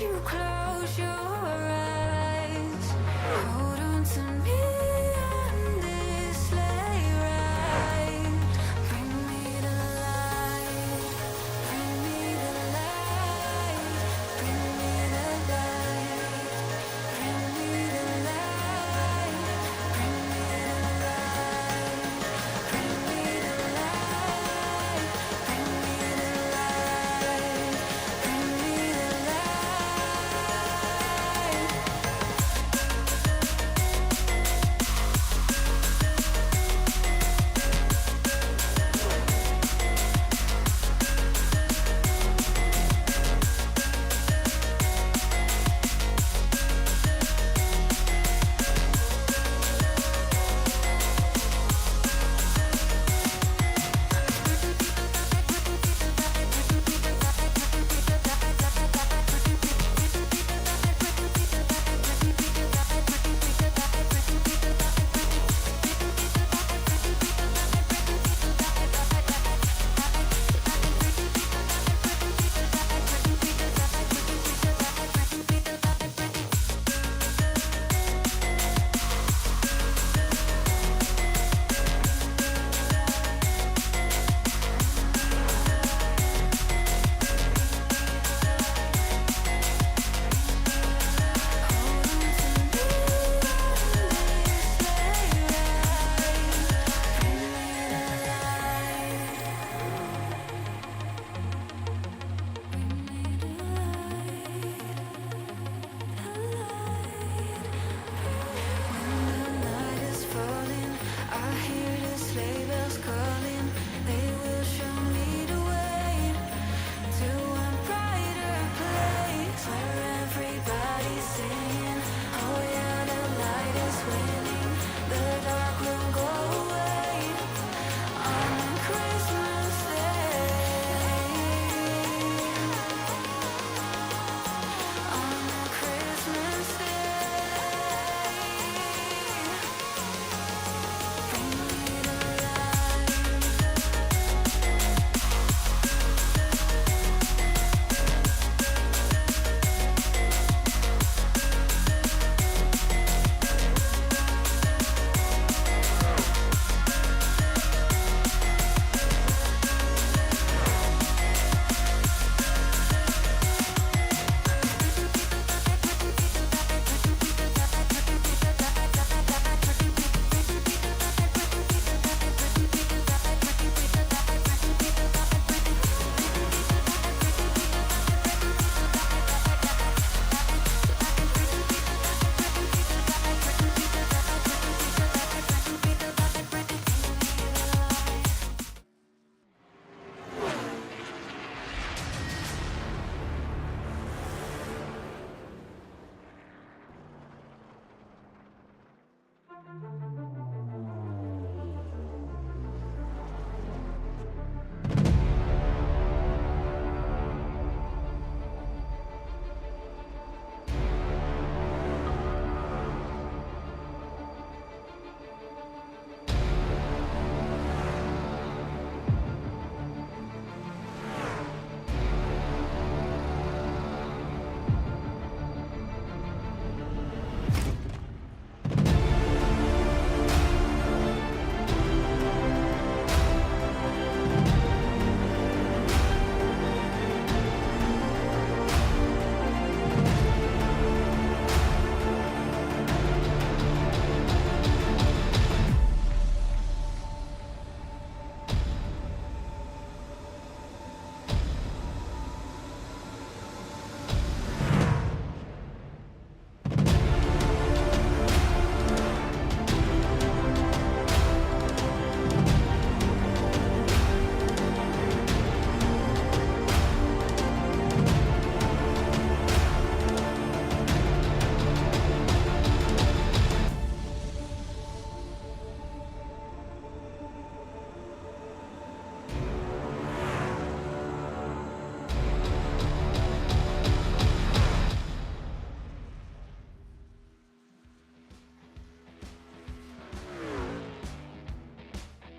you close your eyes. Hold on to me on this sleigh ride. Bring me the light. Bring me the light. Bring me the light. Bring me the light. Bring me the light. Bring me the light. Bring me the light. Bring me the light.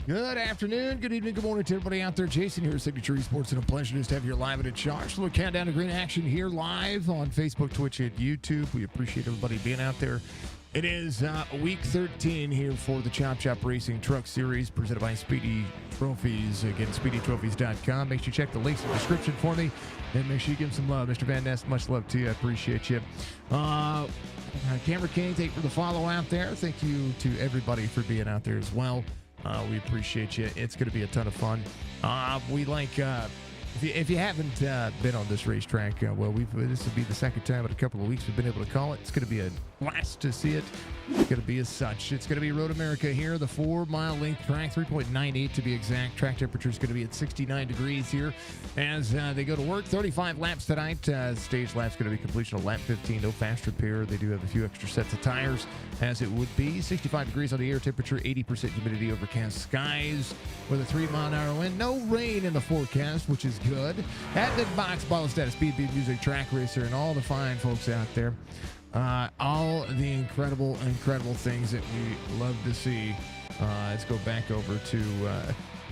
Good afternoon, good evening, good morning to everybody out there. Jason here, Signature Esports, and a pleasure just to have you live and in charge. So we'll count down to green action here live on Facebook, Twitch, and YouTube. We appreciate everybody being out there. It is week 13 here for the Chop Chop Racing Truck Series presented by Speedy Trophies. Again, SpeedyTrophies.com. Make sure you check the links in the description for me, and make sure you give him some love. Mr. Van Ness, much love to you. I appreciate you. Camera King, thank you for the follow out there. Thank you to everybody for being out there as well. We appreciate you. It's going to be a ton of fun. We like, if you haven't been on this racetrack, well, this will be the second time in a couple of weeks we've been able to call it. It's going to be a blast to see it. It's going to be as such. It's going to be Road America here, the 4-mile length track, 3.98 to be exact. Track temperature is going to be at 69 degrees here as they go to work. 35 laps tonight. Stage lap's going to be completion of lap 15. No fast repair. They do have a few extra sets of tires, as it would be. 65 degrees on the air temperature, 80% humidity, overcast skies with a 3-mile-an-hour wind. No rain in the forecast, which is good. At the box, ball status, Speed Music, Track Racer, and all the fine folks out there. All the incredible things that we love to see. Let's go back over to,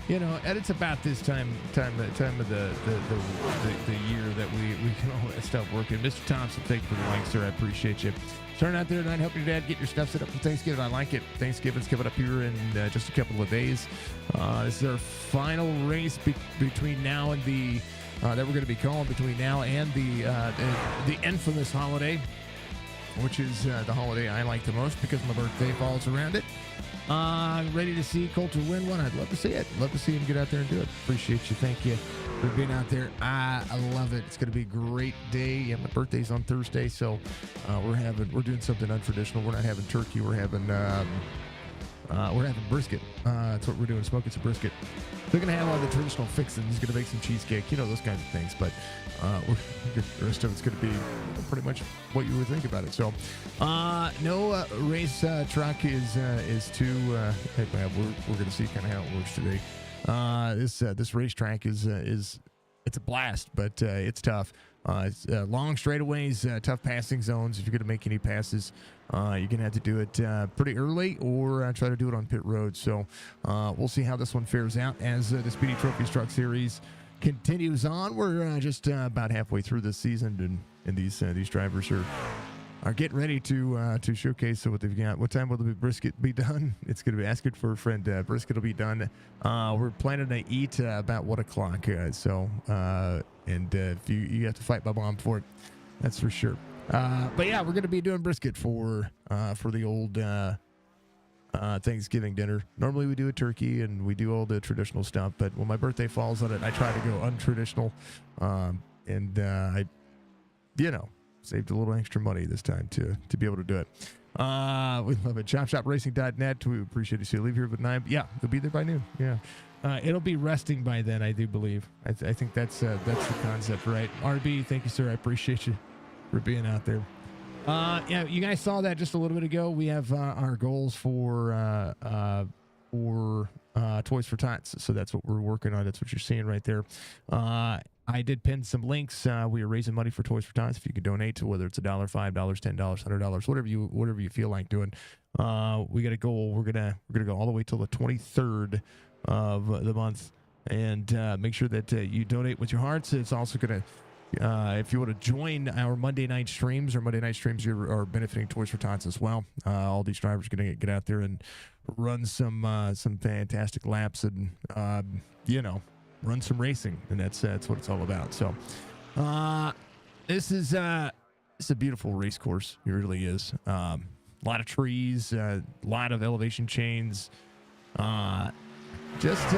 and it's about this time of the year that we can all that stuff working. Mr. Thompson, thank you for the like, sir. I appreciate you. Turn out there tonight, help your dad get your stuff set up for Thanksgiving. I like it. Thanksgiving's coming up here in just a couple of days. This is our final race between now and the that we're going to be calling between now and the infamous holiday, which is the holiday I like the most because my birthday falls around it. Ready to see Coulter win one? I'd love to see it. Love to see him get out there and do it. Appreciate you. Thank you for being out there. I love it. It's going to be a great day. Yeah, my birthday's on Thursday, so we're doing something untraditional. We're not having turkey. We're having brisket. That's what we're doing, smoking some brisket. They're going to have all the traditional fixings. Going to make some cheesecake, those kinds of things. But the rest of it's going to be pretty much what you would think about it. So, no race truck is too. We're going to see kind of how it works today. This racetrack is it's a blast, but it's tough. It's long straightaways, tough passing zones. If you're going to make any passes, you're going to have to do it pretty early or try to do it on pit road. So we'll see how this one fares out as the Speedy Trophies Truck Series continues on. We're just about halfway through this season, and these drivers are getting ready to showcase what they've got. What time will the brisket be done? It's going to be asking for a friend. Brisket will be done. We're planning to eat about 1 o'clock. If you have to fight my mom for it, that's for sure. But yeah, we're going to be doing brisket for the old Thanksgiving dinner. Normally we do a turkey and we do all the traditional stuff, but when my birthday falls on it, I try to go untraditional. I saved a little extra money this time to be able to do it. We love it. ChopShopRacing.net. We appreciate it. So you leave here at 9. Yeah, they'll be there by noon. Yeah. It'll be resting by then, I do believe. I think that's the concept, right? RB, thank you, sir. I appreciate you for being out there. Yeah, you guys saw that just a little bit ago. We have our goals for Toys for Tots. So that's what we're working on. That's what you're seeing right there. I did pin some links. We are raising money for Toys for Tots. If you could donate to whether it's $1, $5, $10, $100, whatever you feel like doing. We got a goal. We're gonna go all the way till the 23rd of the month, and make sure that you donate with your hearts. It's also gonna, if you want to join our Monday night streams, you are benefiting Toys for Tots as well. All these drivers are gonna get out there and run some fantastic laps and run some racing, and that's what it's all about. So this is it's a beautiful race course. It really is. A lot of trees, a lot of elevation chains, just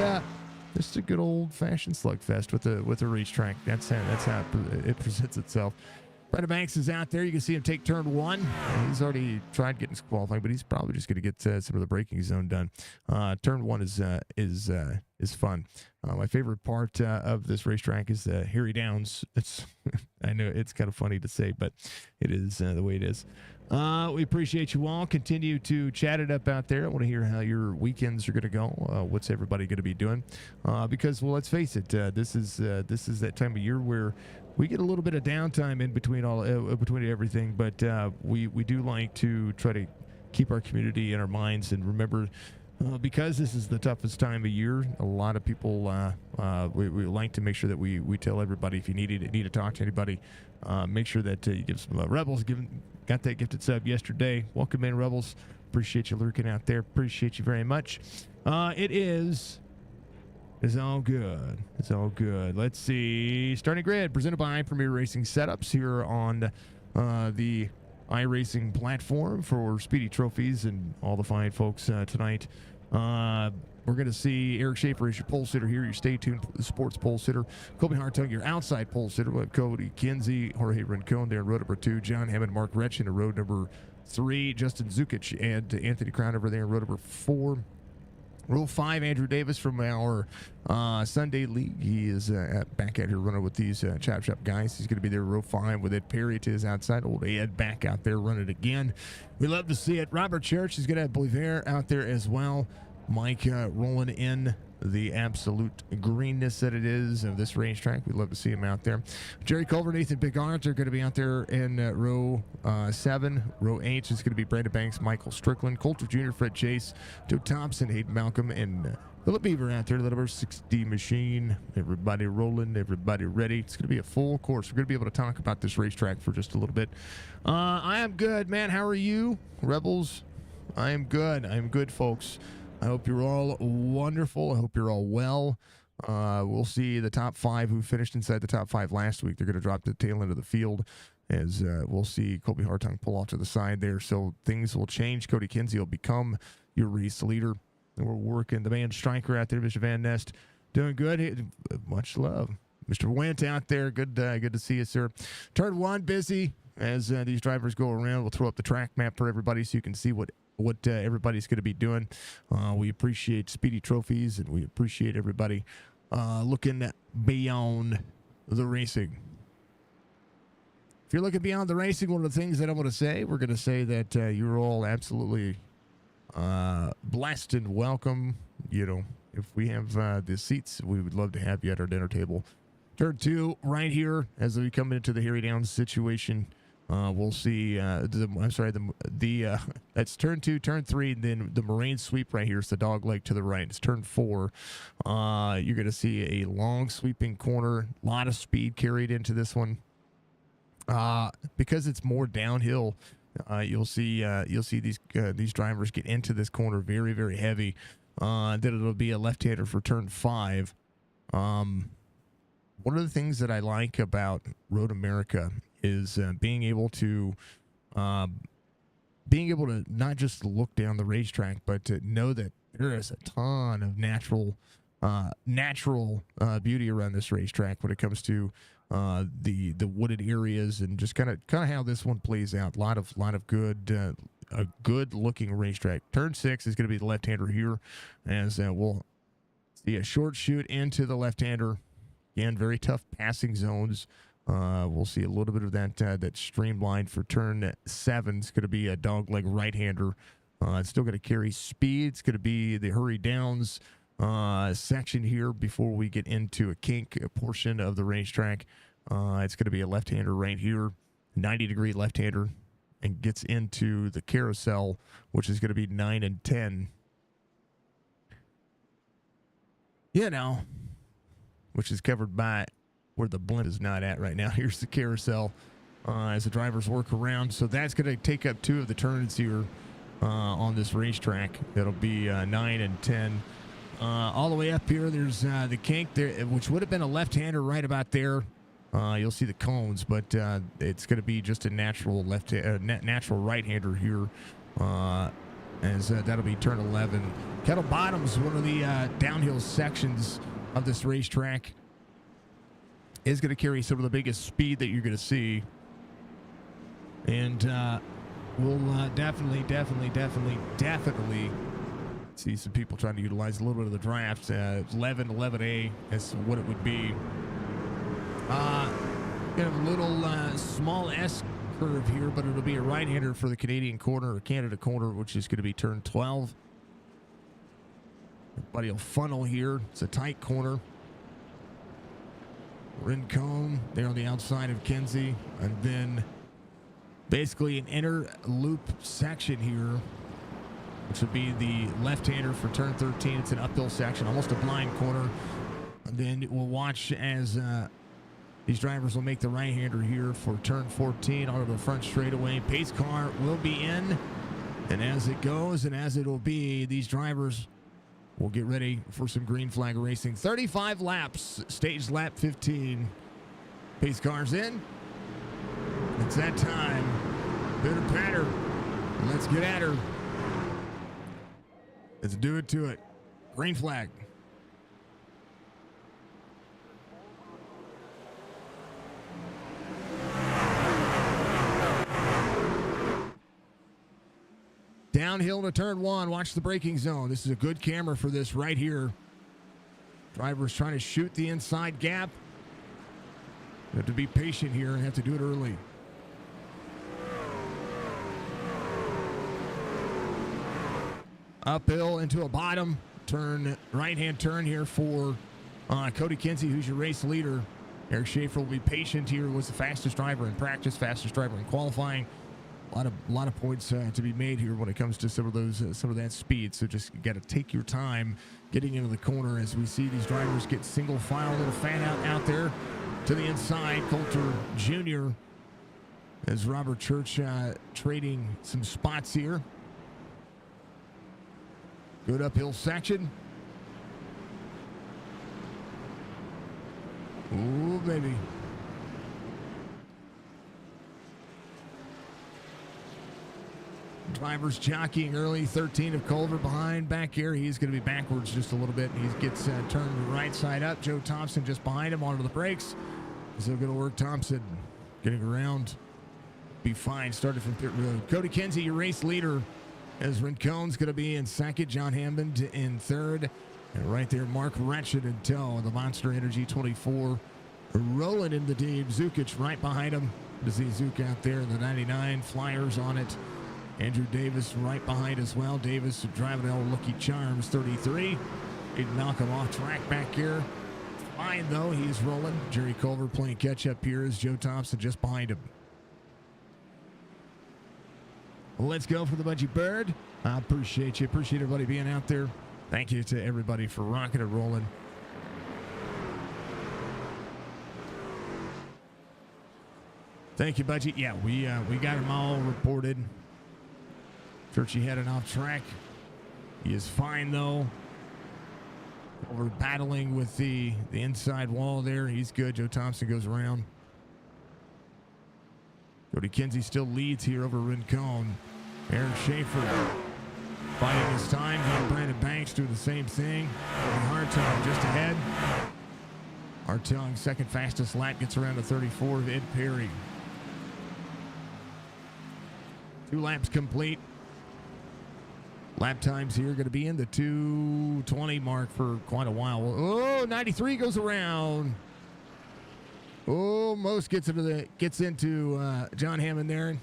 a good old fashioned slugfest with a racetrack. That's how it presents itself. Brandon Banks is out there. You can see him take turn 1. He's already tried getting qualified, but he's probably just going to get some of the braking zone done. Turn 1 is fun. My favorite part of this racetrack is Harry Downs. I know it's kind of funny to say, but it is the way it is. We appreciate you all. Continue to chat it up out there. I want to hear how your weekends are going to go. What's everybody going to be doing? Because, well, let's face it, this is that time of year where we get a little bit of downtime in between between everything, but we do like to try to keep our community in our minds and remember Because this is the toughest time of year, a lot of people we like to make sure that we tell everybody if you need to talk to anybody, make sure that you give some Rebels. Got that gifted sub yesterday. Welcome in, Rebels. Appreciate you lurking out there. Appreciate you very much. It's all good. It's all good. Let's see. Starting grid presented by Premier Racing Setups here on the iRacing platform for Speedy trophies and all the fine folks tonight. We're going to see Eric Schaefer as your pole sitter here. Your Stay Tuned Sports pole sitter. Colby Hartung, your outside pole sitter. We'll have Cody Kinsey, Jorge Rincon there in road number 2. John Hammond, Mark Retchen in road number 3. Justin Zukic and Anthony Crown over there in road number 4. Row 5, Andrew Davis from our Sunday League. He is back out here running with these Chop Shop guys. He's going to be there row 5 with Ed Perry to his outside. Old Ed back out there running again. We love to see it. Robert Church is going to have Bolivar out there as well. Mike rolling in the absolute greenness that it is of this racetrack. We'd love to see him out there. Jerry Culver, Nathan Bigart are going to be out there in row 7. Row 8 is going to be Brandon Banks, Michael Strickland, Coulter Jr., Fred Chase, Joe Thompson, Hayden Malcolm, and Philip Beaver out there. The number 60 machine. Everybody rolling, everybody ready. It's going to be a full course. We're going to be able to talk about this racetrack for just a little bit. I am good, man. How are you, Rebels? I am good. I am good, folks. I hope you're all wonderful. I hope you're all well. We'll see the top 5 who finished inside the top 5 last week. They're going to drop to the tail end of the field as we'll see Colby Hartung pull off to the side there. So things will change. Cody Kinsey will become your race leader. And we're working the man striker out there, Mr. Van Nest. Doing good. Hey, much love. Mr. Went out there. Good to see you, sir. Turn 1, busy as these drivers go around. We'll throw up the track map for everybody so you can see what everybody's going to be doing. We appreciate Speedy Trophies, and we appreciate everybody looking beyond the racing. If you're looking beyond the racing, one of the things that I want to say, we're going to say that you're all absolutely blessed and welcome. You know, if we have the seats, we would love to have you at our dinner table. Turn 2 right here as we come into the Harry Downs situation. We'll see. That's turn 2, turn 3, and then the Moraine sweep right here is the dog leg to the right. It's turn 4. You're going to see a long sweeping corner. A lot of speed carried into this one. Because it's more downhill, you'll see these drivers get into this corner very, very heavy. Then it'll be a left-hander for turn 5. One of the things that I like about Road America is being able to not just look down the racetrack, but to know that there is a ton of natural beauty around this racetrack when it comes to the wooded areas and just kind of how this one plays out. A lot of good a good looking racetrack. Turn 6 is going to be the left-hander here, as we'll see a short shoot into the left-hander. Again, very tough passing zones. We'll see a little bit of that streamline for turn 7. It's going to be a dogleg right-hander. It's still going to carry speed. It's going to be the hurry downs section here before we get into a kink portion of the racetrack. It's going to be a left-hander right here, 90-degree left-hander, and gets into the carousel, which is going to be 9 and 10. You know, which is covered by where the blimp is not at right now. Here's the carousel as the drivers work around. So that's going to take up 2 of the turns here on this racetrack. That'll be 9 and 10. All the way up here, there's the kink there, which would have been a left-hander right about there. You'll see the cones, but it's going to be just a natural natural right-hander here. As that'll be turn 11. Kettle Bottom's one of the downhill sections of this racetrack. Is going to carry some of the biggest speed that you're going to see. And we'll definitely see some people trying to utilize a little bit of the draft. 11A is what it would be. Kind of a little small S curve here, but it'll be a right-hander for the Canadian corner or Canada corner, which is going to be turn 12. Everybody will funnel here. It's a tight corner. Rincon there on the outside of Kinsey, and then basically an inner loop section here which would be the left-hander for turn 13. It's an uphill section, almost a blind corner. And then we'll watch as these drivers will make the right-hander here for turn 14 onto the front straightaway. Pace car will be in. And as it goes and as it will be, these drivers will get ready for some green flag racing. 35 laps, stage lap 15. Pace car's in. It's that time. Bitter patter. Let's get at her. Let's do it to it. Green flag. Downhill to turn 1. Watch the braking zone. This is a good camera for this right here. Driver's trying to shoot the inside gap. You have to be patient here and have to do it early. Uphill into a bottom turn, right-hand turn here for Cody Kinsey, who's your race leader. Eric Schaefer will be patient here. Was the fastest driver in practice, fastest driver in qualifying. A lot of points to be made here when it comes to some of that speed. So just got to take your time getting into the corner as we see these drivers get single file, little fan out there to the inside. Coulter Jr. as Robert Church trading some spots here. Good uphill section. Ooh, baby. Drivers jockeying early. 13 of Culver behind. Back here, he's going to be backwards just a little bit. He gets turned right side up. Joe Thompson just behind him onto the brakes. So going to work Thompson. Getting around. Be fine. Started from pit road. Cody Kinsey, your race leader. As Rincone's going to be in second. John Hammond in third. And right there, Mark Ratchet in tow. The Monster Energy 24. Rolling in the deep. Zukic right behind him. To see Zook out there in the 99. Flyers on it. Andrew Davis right behind as well. Davis driving El Lucky Charms 33. Didn't knock him off track back here. Fine though, he's rolling. Jerry Culver playing catch up here as Joe Thompson just behind him. Let's go for the Budgie Bird. I appreciate you. Appreciate everybody being out there. Thank you to everybody for rocking and rolling. Thank you, Budgie. Yeah, we got them all reported. Churchy heading off track. He is fine though. Over battling with the inside wall there. He's good. Joe Thompson goes around. Cody Kinsey still leads here over Rincon. Aaron Schaefer fighting his time. And Brandon Banks doing the same thing. Hartung just ahead. Hartung second fastest lap gets around to 34 of Ed Perry. 2 laps complete. Lap times here going to be in the 2:20 mark for quite a while. Oh, 93 goes around. Almost gets into John Hammond there.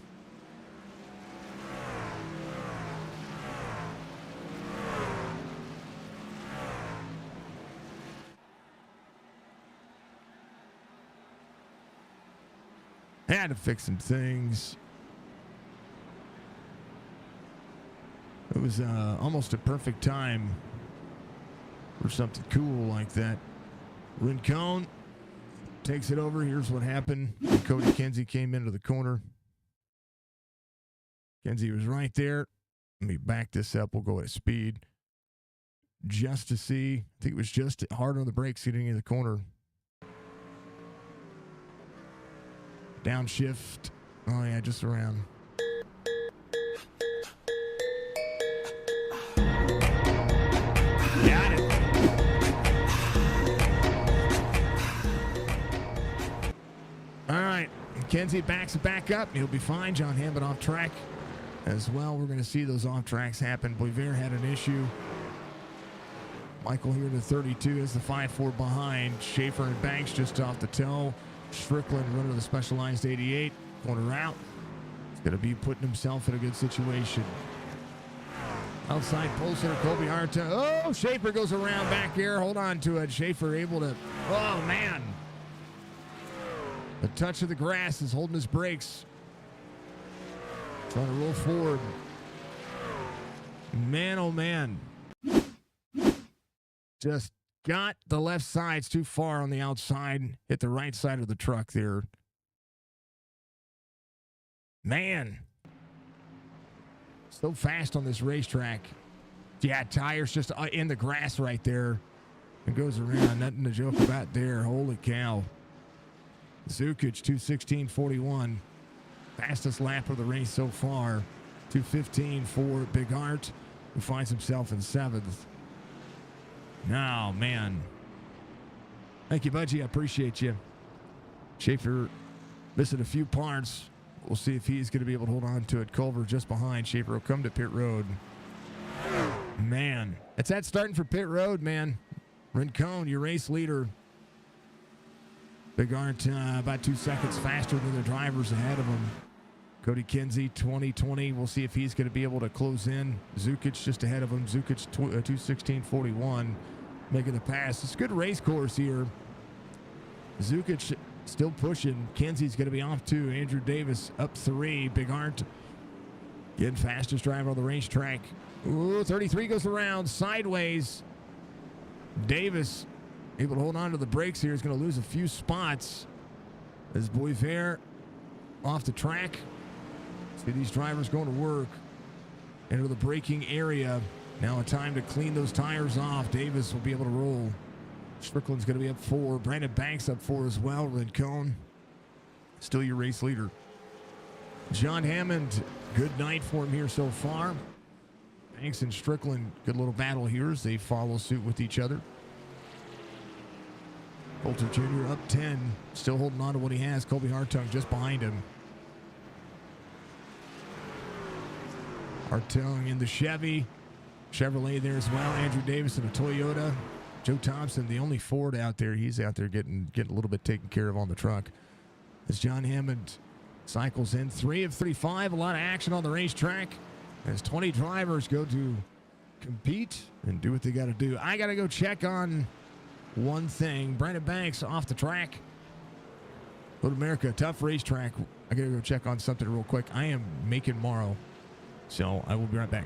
Had to fix some things. It was almost a perfect time for something cool like that. Rincon takes it over. Here's what happened. Cody Kinsey came into the corner. Kinsey was right there. Let me back this up. We'll go at speed just to see. I think it was just hard on the brakes getting in the corner. Downshift. Oh, yeah, just around. Got it. All right. Kinsey backs it back up. He'll be fine. John Hammond off track as well. We're going to see those off tracks happen. Boisvert had an issue. Michael here to 32 is the 5-4 behind. Schaefer and Banks just off the toe. Strickland running to the specialized 88. Corner out. He's going to be putting himself in a good situation. Outside pole center, Colby Hartung. Oh, Schaefer goes around back here. Hold on to it. Schaefer able to, oh, man. The touch of the grass is holding his brakes. Trying to roll forward. Man, oh man. Just got the left side. It's too far on the outside. Hit the right side of the truck there. Man. So fast on this racetrack. Yeah, tires just in the grass right there. It goes around. Nothing to joke about there. Holy cow. Zukic, 2:16.41. Fastest lap of the race so far. 2:15 for Big Art, who finds himself in 7th. Oh, man. Thank you, Budgie. I appreciate you. Schaefer missing a few parts. We'll see if he's going to be able to hold on to it. Culver just behind. Schaefer will come to pit road. Man, it's that starting for pit road, man. Rincon, your race leader. Big Art about 2 seconds faster than the drivers ahead of him. Cody Kinsey, 2020. We'll see if he's going to be able to close in. Zukic just ahead of him. Zukic, 2:16.41, making the pass. It's a good race course here. Zukic still pushing. Kinsey's going to be off too. Andrew Davis up 3. Big Art getting fastest driver on the racetrack. Ooh, 33 goes around sideways. Davis able to hold on to the brakes here. Is going to lose a few spots as Boisvert off the track. See these drivers going to work into the braking area. Now a time to clean those tires off. Davis will be able to roll. Strickland's going to be up 4. Brandon Banks up 4 as well. Rincon, still your race leader. John Hammond, good night for him here so far. Banks and Strickland, good little battle here as they follow suit with each other. Coulter Jr. up 10, still holding on to what he has. Colby Hartung just behind him. Hartung in the Chevy. Chevrolet there as well. Andrew Davis in a Toyota. Joe Thompson, the only Ford out there. He's out there getting a little bit taken care of on the truck. As John Hammond cycles in. 3 of 35. A lot of action on the racetrack as 20 drivers go to compete and do what they got to do. I got to go check on one thing. Brandon Banks off the track. Road America, tough racetrack. I got to go check on something real quick. I am making Morrow, so I will be right back.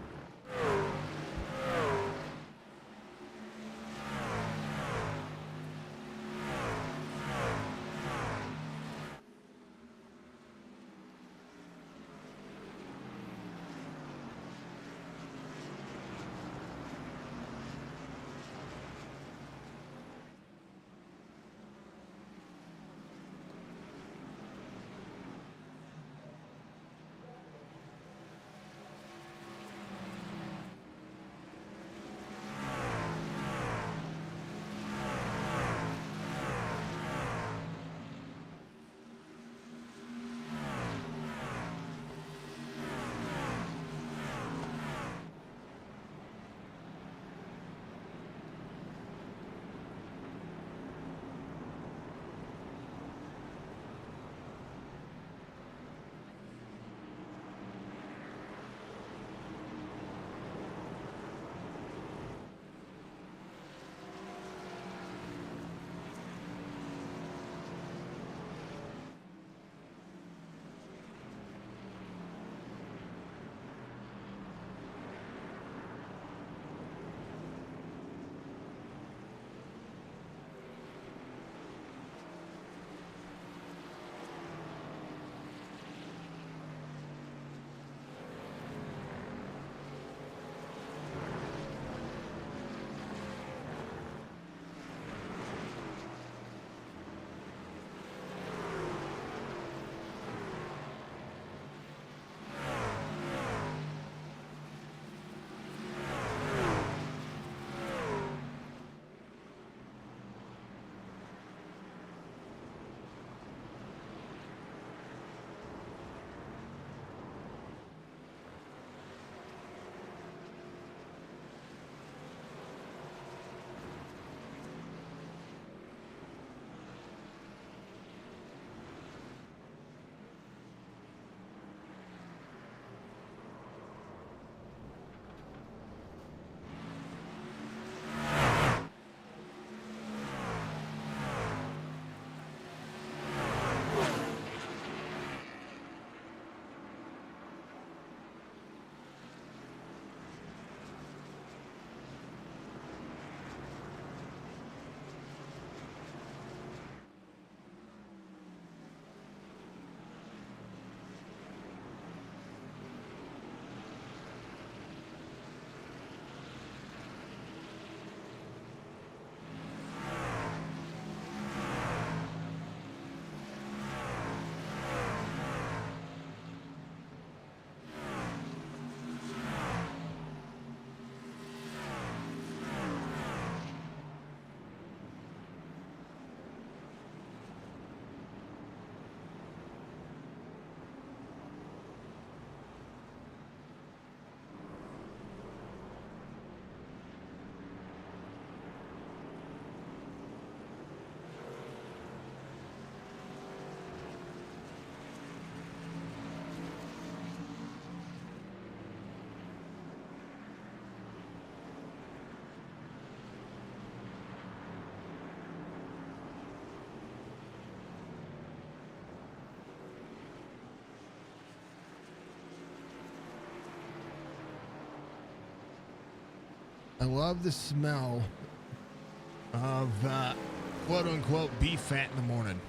I love the smell of quote unquote beef fat in the morning.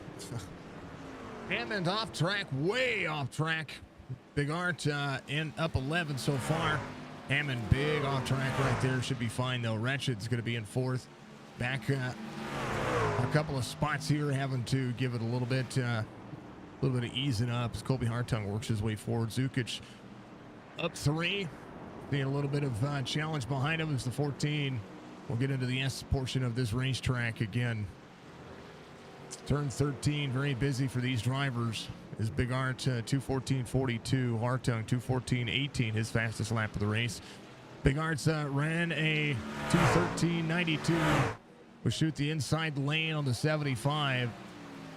Hammond off track, way off track. Big Art in up 11 so far. Hammond big off track right there. Should be fine though. Wretched's going to be in fourth. Back a couple of spots here, having to give it a little bit of easing up as Colby Hartung works his way forward. Zukic up 3. Seeing a little bit of challenge behind him as the 14. We'll get into the S portion of this racetrack again. Turn 13, very busy for these drivers. Is Big Art 2:14.42, Hartung 2:14.18, his fastest lap of the race. Big Art's ran a 2:13.92. Will shoot the inside lane on the 75.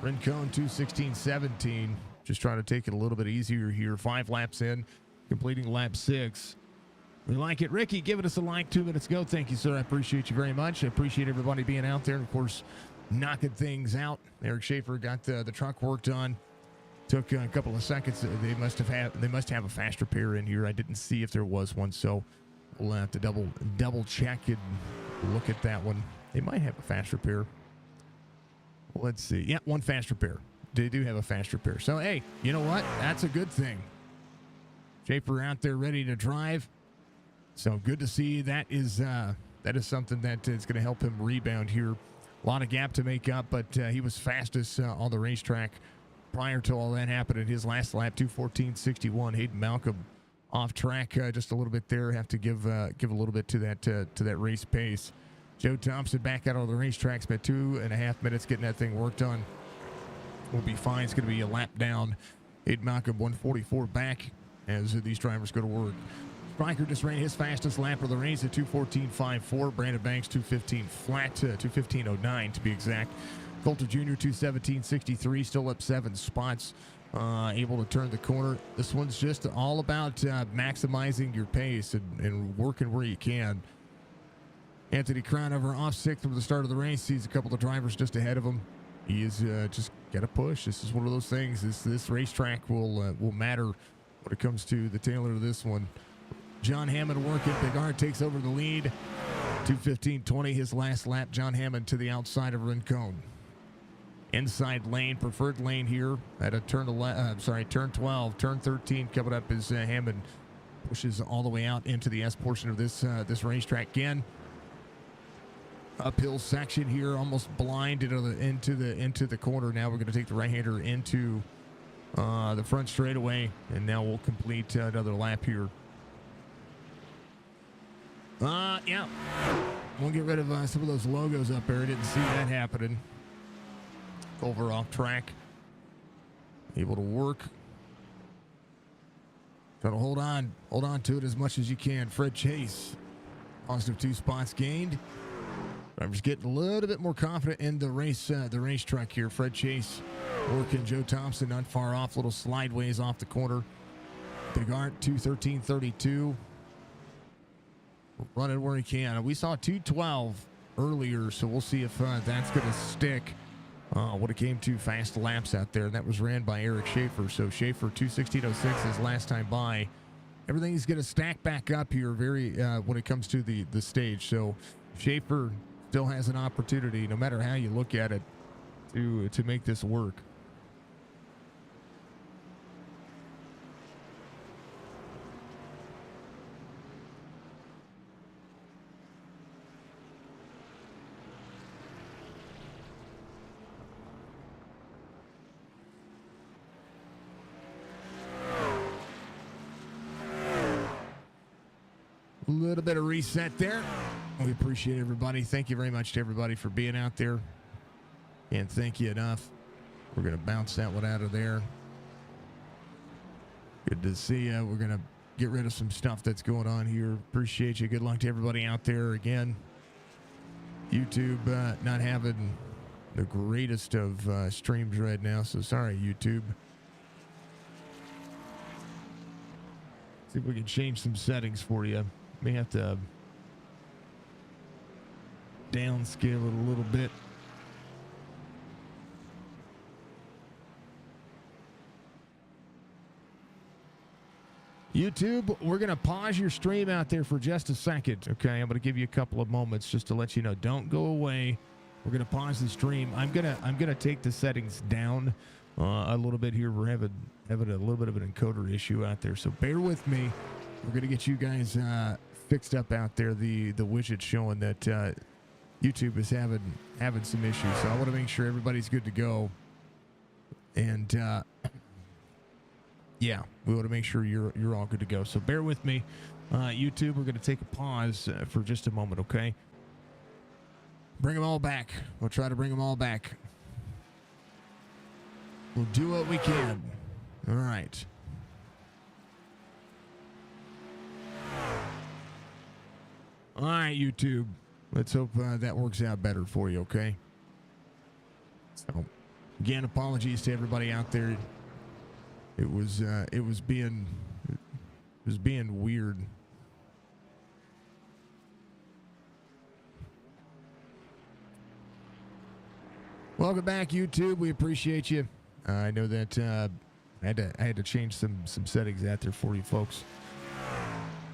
Rincon 2:16.17. Just trying to take it a little bit easier here. 5 laps in, completing lap 6. We like it. Ricky, giving us a like 2 minutes ago. Thank you, sir. I appreciate you very much. I appreciate everybody being out there. And, of course, knocking things out. Eric Schaefer got the truck worked on. Took a couple of seconds. They must have a fast repair in here. I didn't see if there was one, so we'll have to double check and look at that one. They might have a fast repair. Let's see. Yeah, one fast repair. They do have a fast repair. So, hey, you know what? That's a good thing. Schaefer out there ready to drive. So good to see. That is something that is going to help him rebound here. A lot of gap to make up, but he was fastest on the racetrack prior to all that happened in his last lap, 2:14.61. Hayden Malcolm off track just a little bit there. Have to give a little bit to that race pace. Joe Thompson back out on the racetrack. Spent 2.5 minutes getting that thing worked on. We'll be fine. It's going to be a lap down. Hayden Malcolm 144 back as these drivers go to work. Stryker just ran his fastest lap of the race at 2:14.54. Brandon Banks 2:15 flat, 2:15.09 to be exact. Coulter Jr. 2:17.63, still up 7 spots. Able to turn the corner. This one's just all about maximizing your pace and working where you can. Anthony Crownover off 6th from the start of the race. Sees a couple of drivers just ahead of him. He is just got to push. This is one of those things. This racetrack will matter when it comes to the tail end of this one. John Hammond working. Big Art takes over the lead. 2:15.20 his last lap. John Hammond to the outside of Rincon. Inside lane, preferred lane here at a turn 12. Turn 13 coming up as Hammond pushes all the way out into the S portion of this racetrack again. Uphill section here, almost blind into the corner. Now we're going to take the right-hander into the front straightaway, and now we'll complete another lap here. Yeah. We'll get rid of some of those logos up there. I didn't see that happening. Over off track. Able to work. Try to hold on to it as much as you can. Fred Chase, positive 2 spots gained. Drivers getting a little bit more confident in the racetrack here. Fred Chase working. Joe Thompson not far off, little slideways off the corner. Big Art 2:13.32. Running where he can. We saw 2:12 earlier, so we'll see if that's going to stick when it came to fast laps out there. That was ran by Eric Schaefer. So Schaefer 2:16.06 his last time by. Everything's going to stack back up here when it comes to the stage. So Schaefer still has an opportunity, no matter how you look at it, to make this work. A little bit of reset there. We appreciate everybody. Thank you very much to everybody for being out there. Can't thank you enough. We're going to bounce that one out of there. Good to see you. We're going to get rid of some stuff that's going on here. Appreciate you. Good luck to everybody out there. Again, YouTube not having the greatest of streams right now, so sorry, YouTube. See if we can change some settings for you. May have to downscale it a little bit. YouTube, we're going to pause your stream out there for just a second, okay? I'm going to give you a couple of moments just to let you know. Don't go away. We're going to pause the stream. I'm gonna take the settings down a little bit here. We're having a little bit of an encoder issue out there, so bear with me. We're going to get you guys fixed up out there. The widget showing that YouTube is having some issues, so I want to make sure everybody's good to go. And yeah, we want to make sure you're all good to go. So bear with me, YouTube. We're going to take a pause for just a moment, okay? Bring them all back. We'll try to bring them all back. We'll do what we can. All right. All right, YouTube. Let's hope that works out better for you, okay? So, again, apologies to everybody out there. It was being weird. Welcome back, YouTube. We appreciate you. I know that I had to change some settings out there for you folks.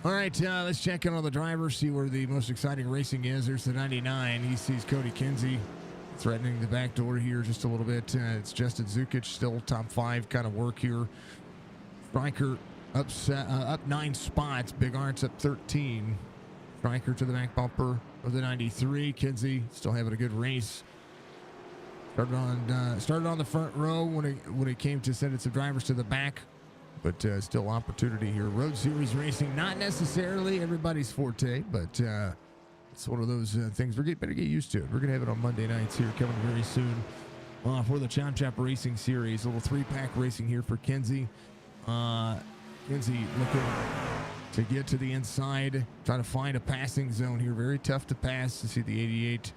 All right, let's check in on the drivers, see where the most exciting racing is. There's the 99. He sees Cody Kinsey threatening the back door here just a little bit. It's Justin Zukic, still top 5 kind of work here. Stryker up 9 spots. Big Arts up 13. Stryker to the back bumper of the 93. Kinsey still having a good race. Started on the front row when it came to sending some drivers to the back, but still opportunity here. Road Series racing, not necessarily everybody's forte, but it's one of those things better get used to it. We're gonna have it on Monday nights here, coming very soon for the Chop Chop Racing Series. A little 3-pack racing here for Kinsey. Kinsey looking to get to the inside, trying to find a passing zone here. Very tough to pass. To see the 88.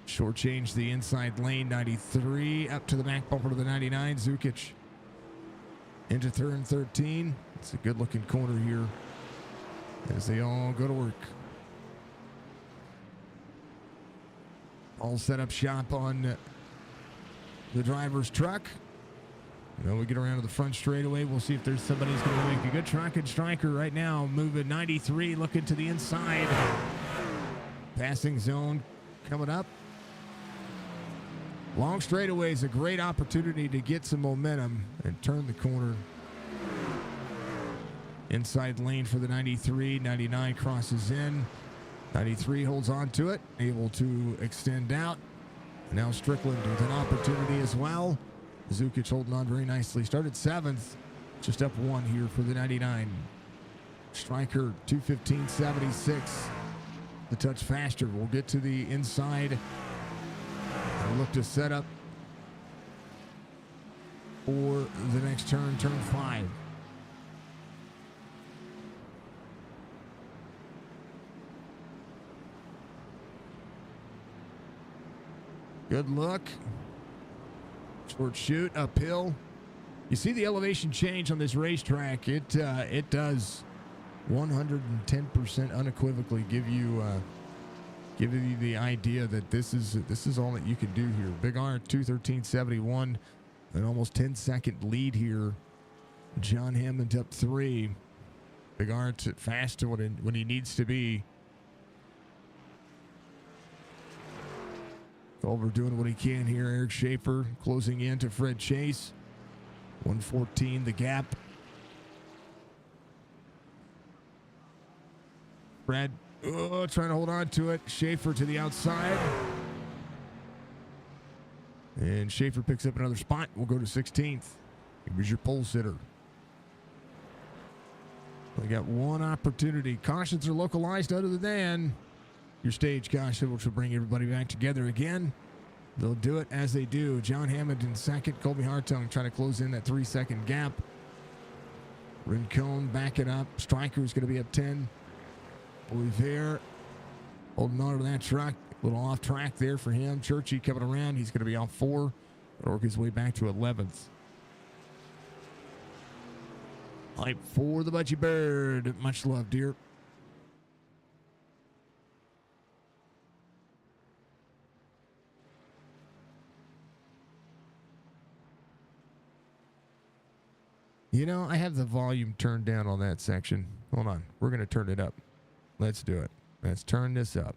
Shortchange the inside lane. 93 up to the back bumper to the 99. Zukic into turn 13. It's a good looking corner here as they all go to work. All set up shop on the driver's truck. We get around to the front straightaway. We'll see if there's somebody who's going to make a good truck. And Stryker right now moving 93, looking to the inside. Passing zone coming up. Long straightaway is a great opportunity to get some momentum and turn the corner. Inside lane for the 93. 99 crosses in. 93 holds on to it, able to extend out. Now Strickland with an opportunity as well. Zukic holding on very nicely. Started 7th, just up 1 here for the 99. Stryker 2:15.76. The touch faster. We'll get to the inside. Look to set up for the next turn 5. Good look. Short shoot uphill. You see the elevation change on this racetrack. It does 110% unequivocally give you the idea that this is all that you can do here. Big Iron 2:13.71, an almost 10-second lead here. John Hammond up 3. Big Iron fast when he needs to be. Culver doing what he can here. Eric Schaefer closing in to Fred Chase. 1:14 the gap. Fred trying to hold on to it. Schaefer to the outside. And Schaefer picks up another spot. We'll go to 16th. Here's your pole sitter. We got one opportunity. Cautions are localized other than your stage caution, which will bring everybody back together again. They'll do it as they do. John Hammond in second. Colby Hartung trying to close in that 3-second gap. Rincon backing up. Stryker's going to be up 10. Olivier holding on to that truck. A little off track there for him. Churchy coming around. He's going to be off 4. Work his way back to 11th. Hype for the Budgie Bird. Much love, dear. You know, I have the volume turned down on that section. Hold on. We're going to turn it up. Let's do it. Let's turn this up.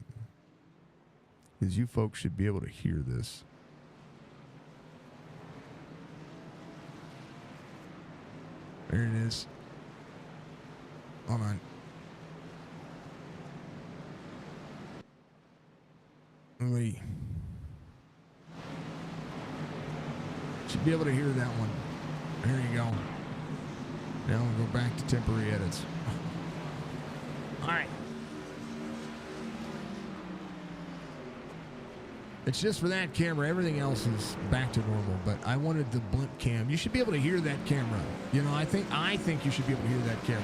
Because you folks should be able to hear this. There it is. Hold on. Wait. Should be able to hear that one. There you go. Now we'll go back to temporary edits. All right. It's just for that camera. Everything else is back to normal, but I wanted the blimp cam. You should be able to hear that camera. You know, I think you should be able to hear that camera.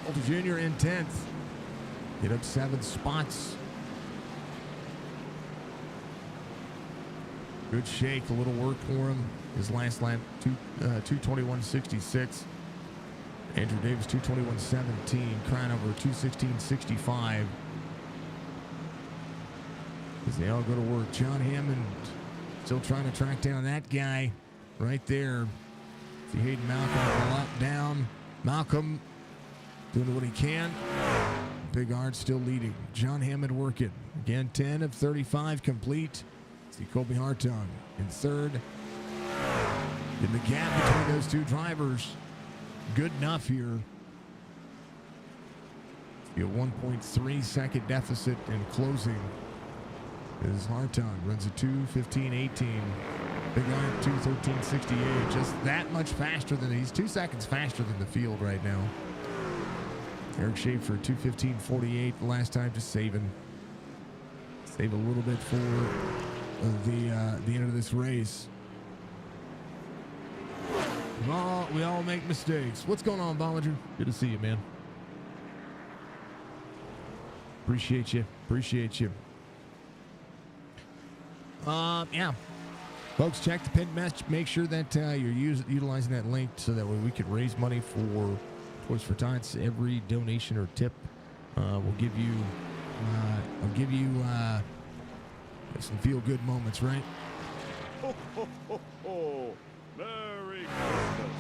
Walter Jr. in 10th. Get up 7 spots. Good shake, a little work for him. His last lap, 2:21.66. Andrew Davis, 2:21.17. Crying over 2:16.65. As they all go to work. John Hammond still trying to track down that guy right there. See Hayden Malcolm up, down. Malcolm doing what he can. Big Art still leading. John Hammond working. Again, 10 of 35 complete. See Colby Hartung in third. In the gap between those two drivers, good enough here. See a 1.3 second deficit in closing. As Hartung runs a 2:15.18. Big Art 2:13.68. Just that much faster than he's 2 seconds faster than the field right now. Eric Schaefer 2:15.48 the last time, just save a little bit for the end of this race. We all make mistakes. What's going on, Bollinger? Good to see you, man. Appreciate you. Yeah. Folks, check the pin message. Make sure that you're utilizing that link so that way we can raise money for Toys for Tots. Every donation or tip will give you, I'll give you some feel-good moments, right? Ho, ho, ho, ho. Merry Christmas.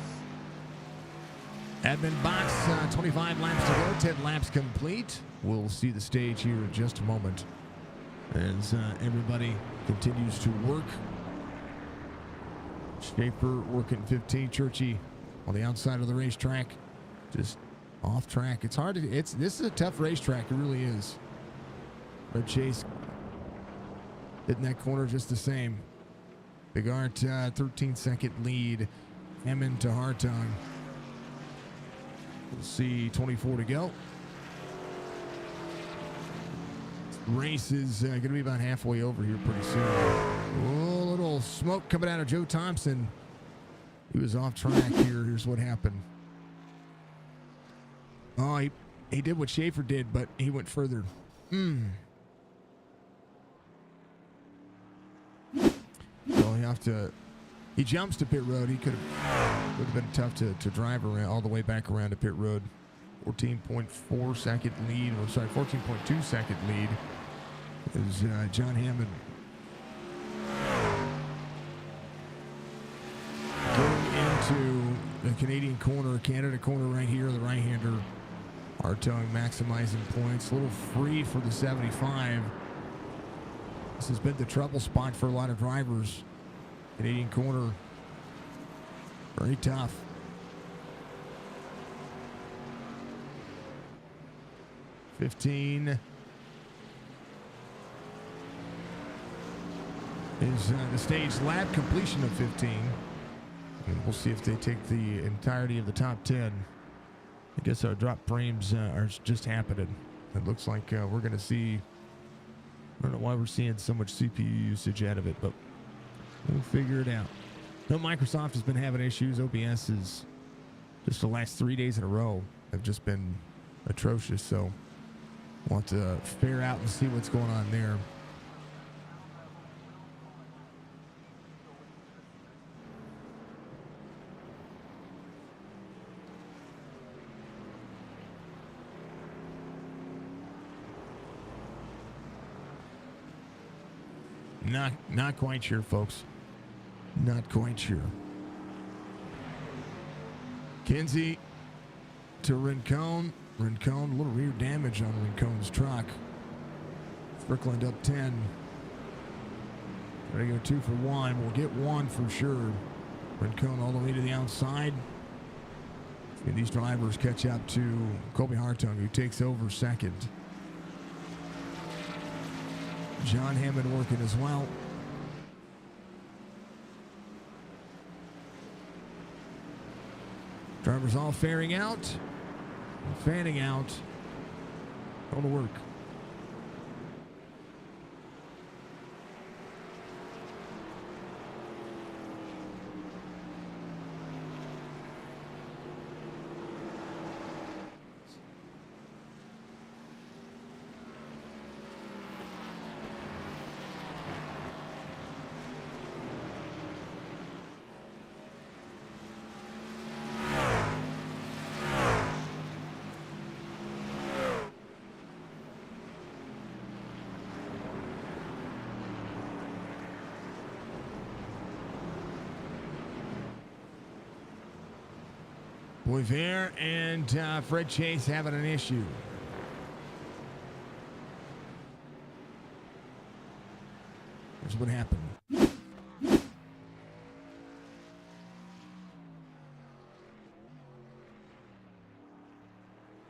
Admin box, 25 laps to go, 10 laps complete. We'll see the stage here in just a moment as everybody continues to work. Schaefer working 15, Churchy on the outside of the racetrack, just off track. It's hard to, this is a tough racetrack, it really is. But Chase hitting that corner just the same. Big Art, 13-second lead. Hammond to Hartung. We'll see 24 to go. Race is going to be about halfway over here pretty soon. Oh, little smoke coming out of Joe Thompson. He was off track here. Here's what happened. Oh, he did what Schaefer did, but he went further. So he jumps to pit road. Would have been tough to drive around all the way back around to pit road. 14.4 second lead, 14.2 second lead is John Hammond. Going into the Canadian corner, Canada corner right here, the right-hander. Hartung maximizing points. A little free for the 75. This has been the trouble spot for a lot of drivers. Canadian corner, very tough. (15) is the stage lap completion of 15. And we'll see if they take the entirety of the top 10. I guess our drop frames are just happening. It looks like we're going to see. I don't know why we're seeing so much CPU usage out of it, but we'll figure it out. No, Microsoft has been having issues. OBS is just the last 3 days in a row have just been atrocious. So we'll have to figure out and see what's going on there. Not quite sure, folks. Not quite sure. Kinsey to Rincon. Rincon, a little rear damage on Rincon's truck. Strickland up 10. Ready to go 2 for 1. We'll get 1 for sure. Rincon all the way to the outside. And these drivers catch up to Colby Hartung, who takes over second. John Hammond working as well. Drivers all faring out, fanning out, going to work. Boisvert and Fred Chase having an issue. Here's what happened.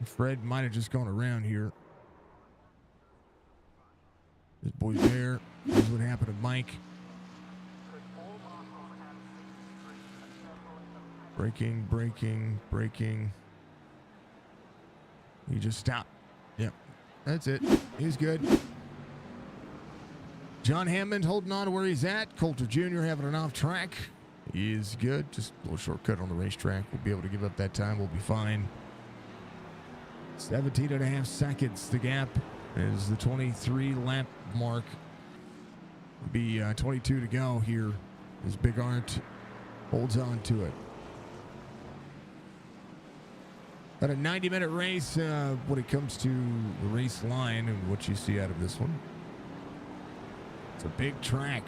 Fred might have just gone around here. This Boisvert. Here's what happened to Mike. Braking. He just stopped. Yep. That's it. He's good. John Hammond holding on to where he's at. Coulter Jr. having an off track. He is good. Just a little shortcut on the racetrack. We'll be able to give up that time. We'll be fine. 17 and a half seconds. The gap is the 23 lap mark. Will be 22 to go here as Big Art holds on to it. About a 90-minute race when it comes to the race line and what you see out of this one. It's a big track.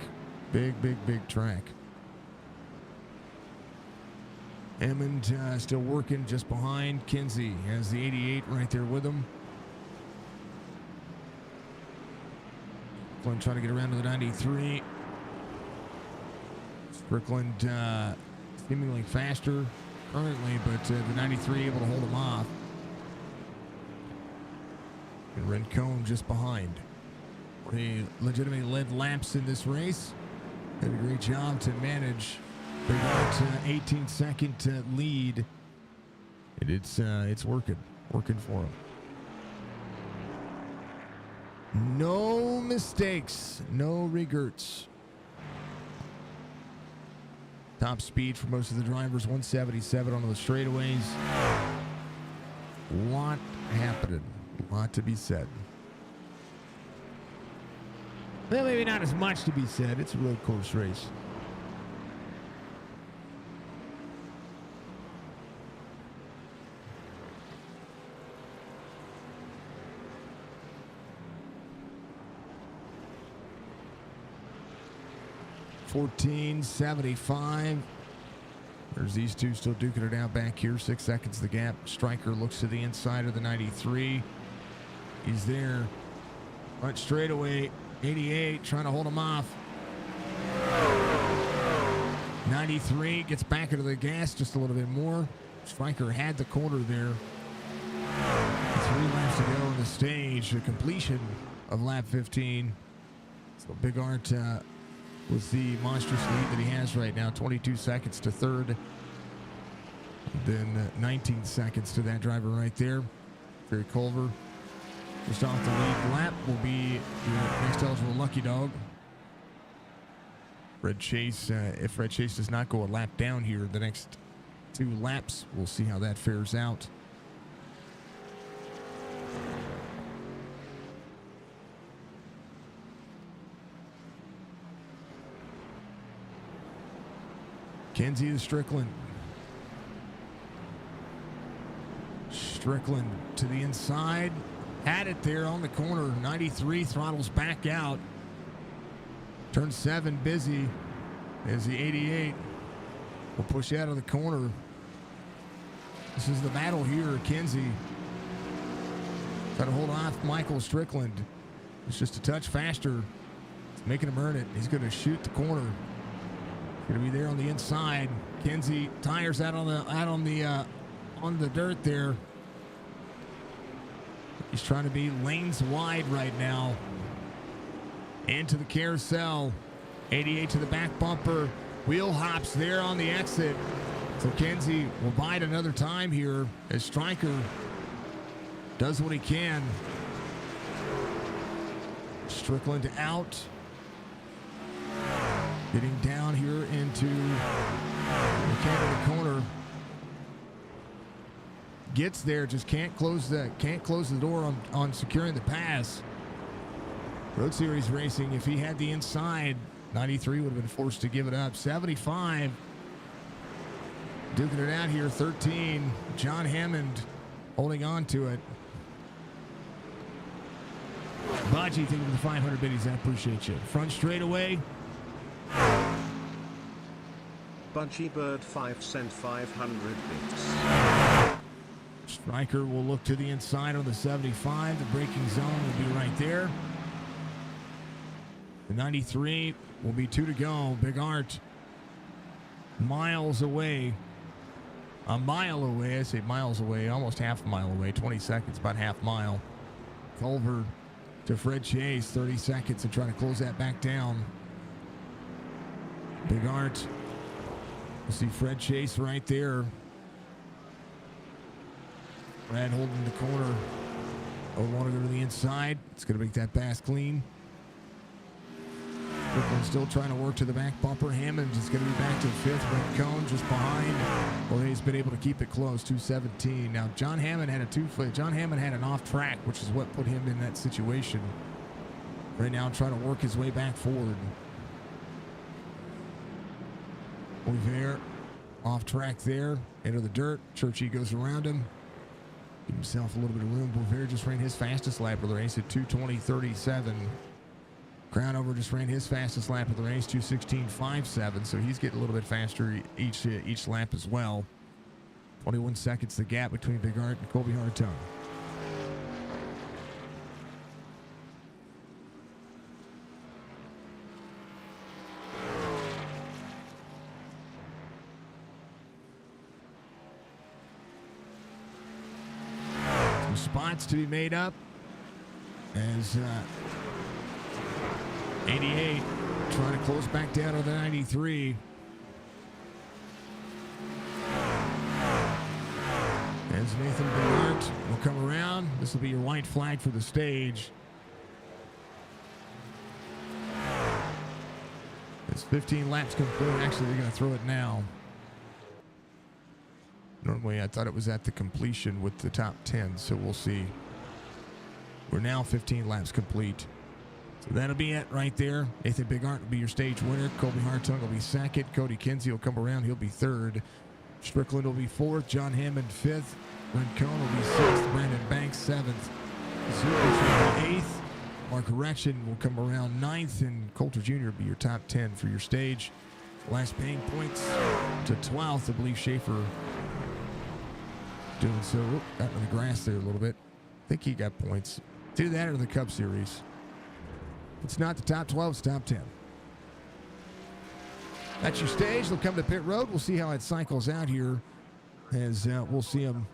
Big track. Hammond still working just behind. Kinsey has the 88 right there with him. Strickland trying to get around to the 93. Strickland seemingly faster currently, but the 93 able to hold him off. And Rincon just behind. He legitimately led laps in this race. Did a great job to manage the 18-second lead. And it's working for him. No mistakes, no regrets. Top speed for most of the drivers, 177 on the straightaways. Lot happening, a lot to be said. Well, maybe not as much to be said. It's a road course race. $14.75. There's these two still duking it out back here. 6 seconds the gap. Stryker looks to the inside of the 93. He's there. Front straightaway. 88 trying to hold him off. 93 gets back into the gas just a little bit more. Stryker had the corner there. 3 laps to go on the stage. The completion of lap 15. So Big Art with the monstrous lead that he has right now. 22 seconds to third. Then 19 seconds to that driver right there. Gary Culver. Just off the lead lap will be the next eligible lucky dog. Fred Chase, if Fred Chase does not go a lap down here, the next 2 laps, we'll see how that fares out. Kinsey to Strickland. Strickland to the inside. Had it there on the corner. 93 throttles back out. Turn 7 busy as the 88 will push out of the corner. This is the battle here. Kinsey trying to hold off Michael Strickland. It's just a touch faster. It's making him earn it. He's going to shoot the corner. Going to be there on the inside. Kinsey tires out on the dirt there. He's trying to be lanes wide right now. Into the carousel. 88 to the back bumper. Wheel hops there on the exit. So Kinsey will bide another time here as Stryker does what he can. Strickland out. Getting down here into the Canada corner. Gets there, just can't close the door on securing the pass. Road Series racing, if he had the inside, 93 would have been forced to give it up. 75. Duking it out here, 13. John Hammond holding on to it. Baji, thank you for the 500 biddies. I appreciate you. Front straightaway. Budgie Bird 5 cent 500 bits. Stryker will look to the inside on the 75. The braking zone will be right there. The 93 will be 2 to go. Big Art miles away. A mile away. I say miles away. Almost half a mile away. 20 seconds, about half mile. Culver to Fred Chase. 30 seconds to try to close that back down. Big Art. We'll see Fred Chase right there. Brad holding the corner. Oh, want to go to the inside. It's going to make that pass clean. Brooklyn still trying to work to the back bumper. Hammond is going to be back to fifth. Red Cone just behind. Well, he's been able to keep it close. 217. Now, John Hammond had a 2-foot. John Hammond had an off track, which is what put him in that situation. Right now, trying to work his way back forward. Olivier off track there. Into the dirt. Churchy goes around him. Give himself a little bit of room. Bouvier just ran his fastest lap of the race at 2:20.37. Crownover just ran his fastest lap of the race, 2:16.57. So he's getting a little bit faster each lap as well. 21 seconds the gap between Big Art and Colby Hartung. Some spots to be made up as 88 trying to close back down to the 93. As Nathan Bernard will come around. This will be your white flag for the stage. It's 15 laps complete. Actually, they're going to throw it now. Normally, I thought it was at the completion with the top 10, so we'll see. We're now 15 laps complete. So that'll be it right there. Nathan Bigart will be your stage winner. Colby Hartung will be second. Cody Kinsey will come around. He'll be third. Strickland will be fourth. John Hammond fifth. Red Cone will be sixth. Brandon Banks seventh. Zubic will be eighth. Mark Erection will come around ninth. And Coulter Jr. will be your top 10 for your stage. Last paying points to 12th. I believe Schaefer doing so. Got in the grass there a little bit. I think he got points. It's either that or the Cup Series. It's not the top 12, it's top 10. That's your stage. They'll come to pit road. We'll see how it cycles out here as we'll see them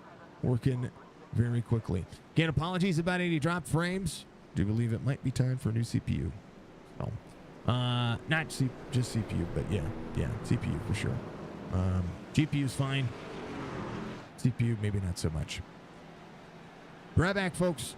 working very quickly. Again, apologies about any drop frames. Do believe it might be time for a new CPU. So, just CPU, but yeah, CPU for sure. GPU's fine. CPU, maybe not so much. Right back, folks.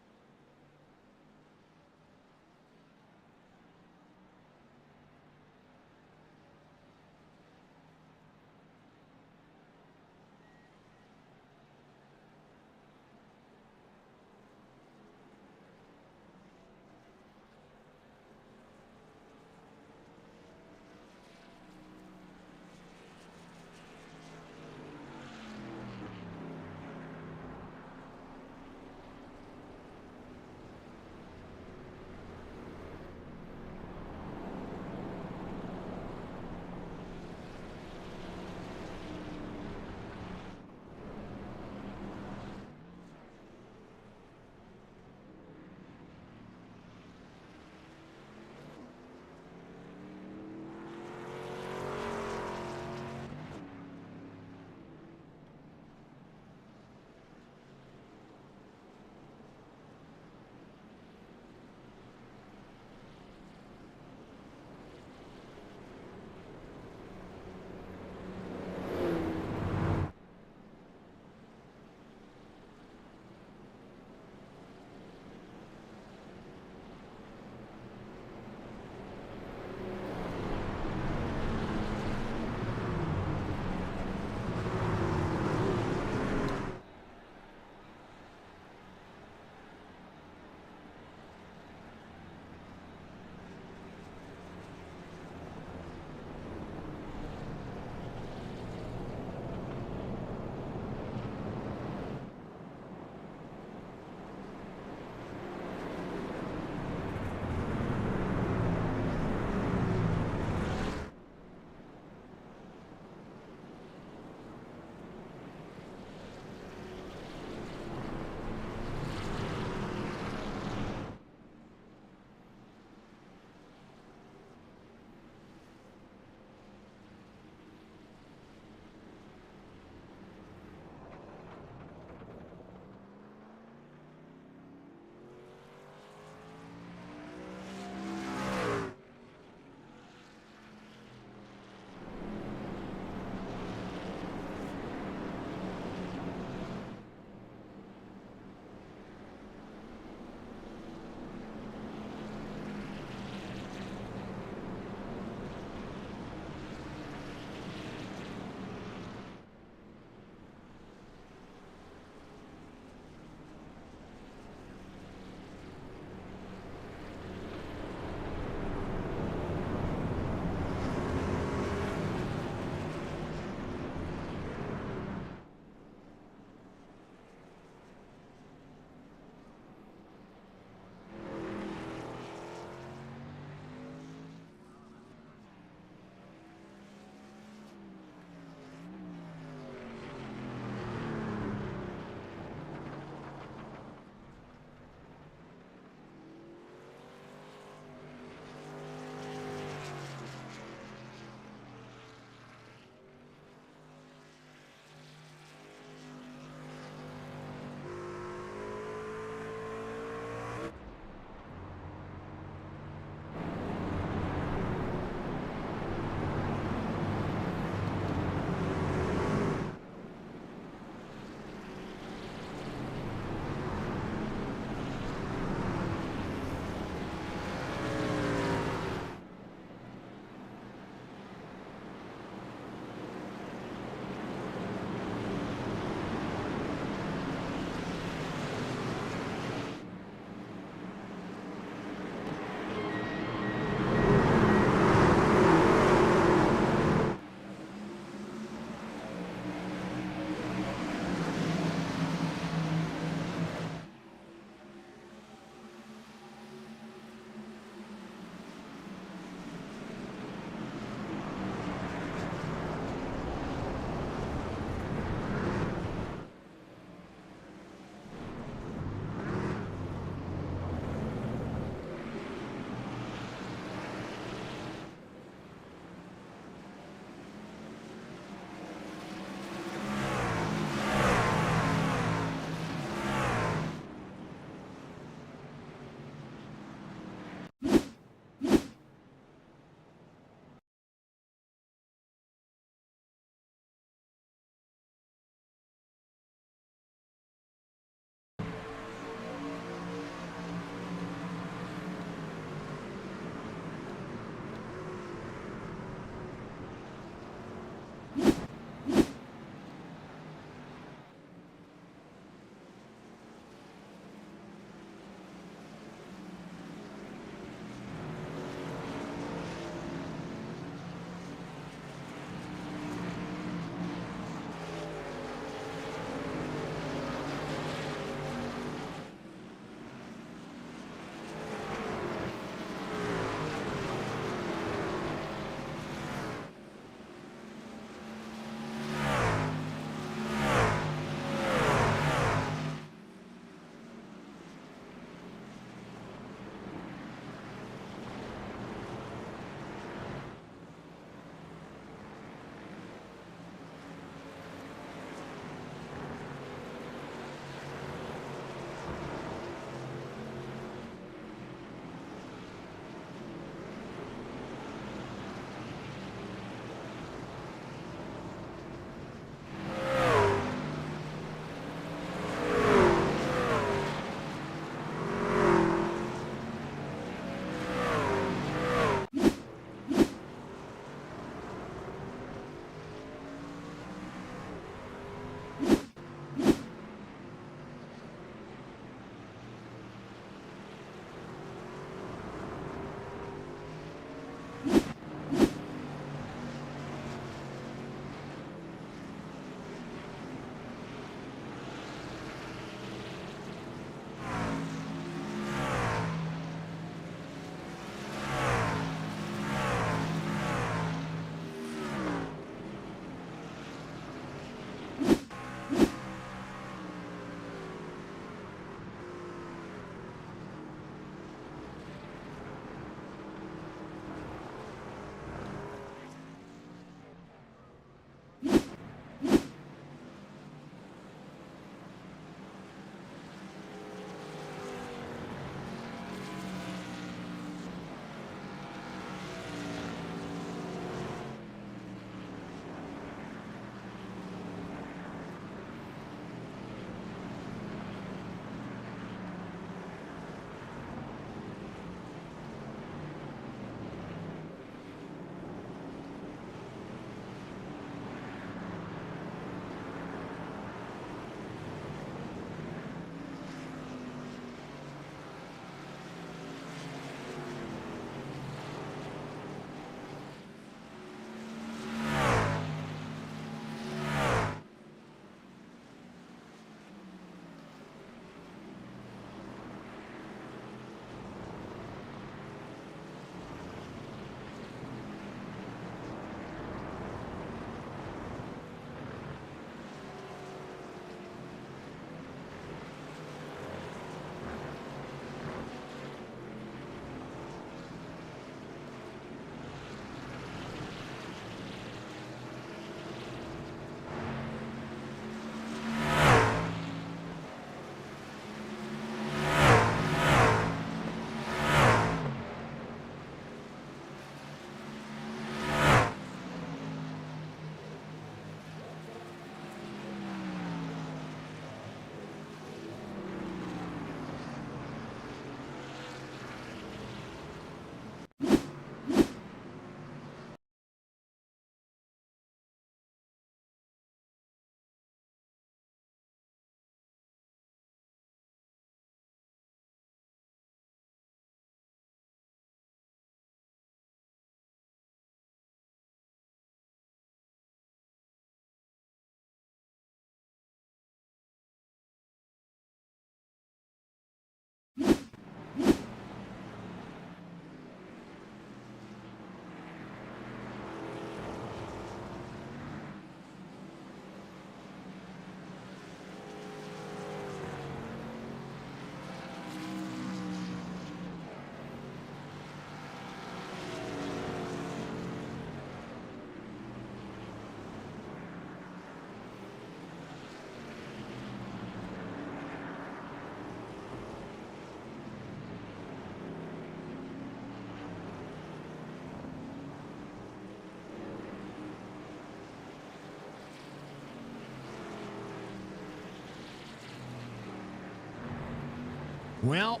Well,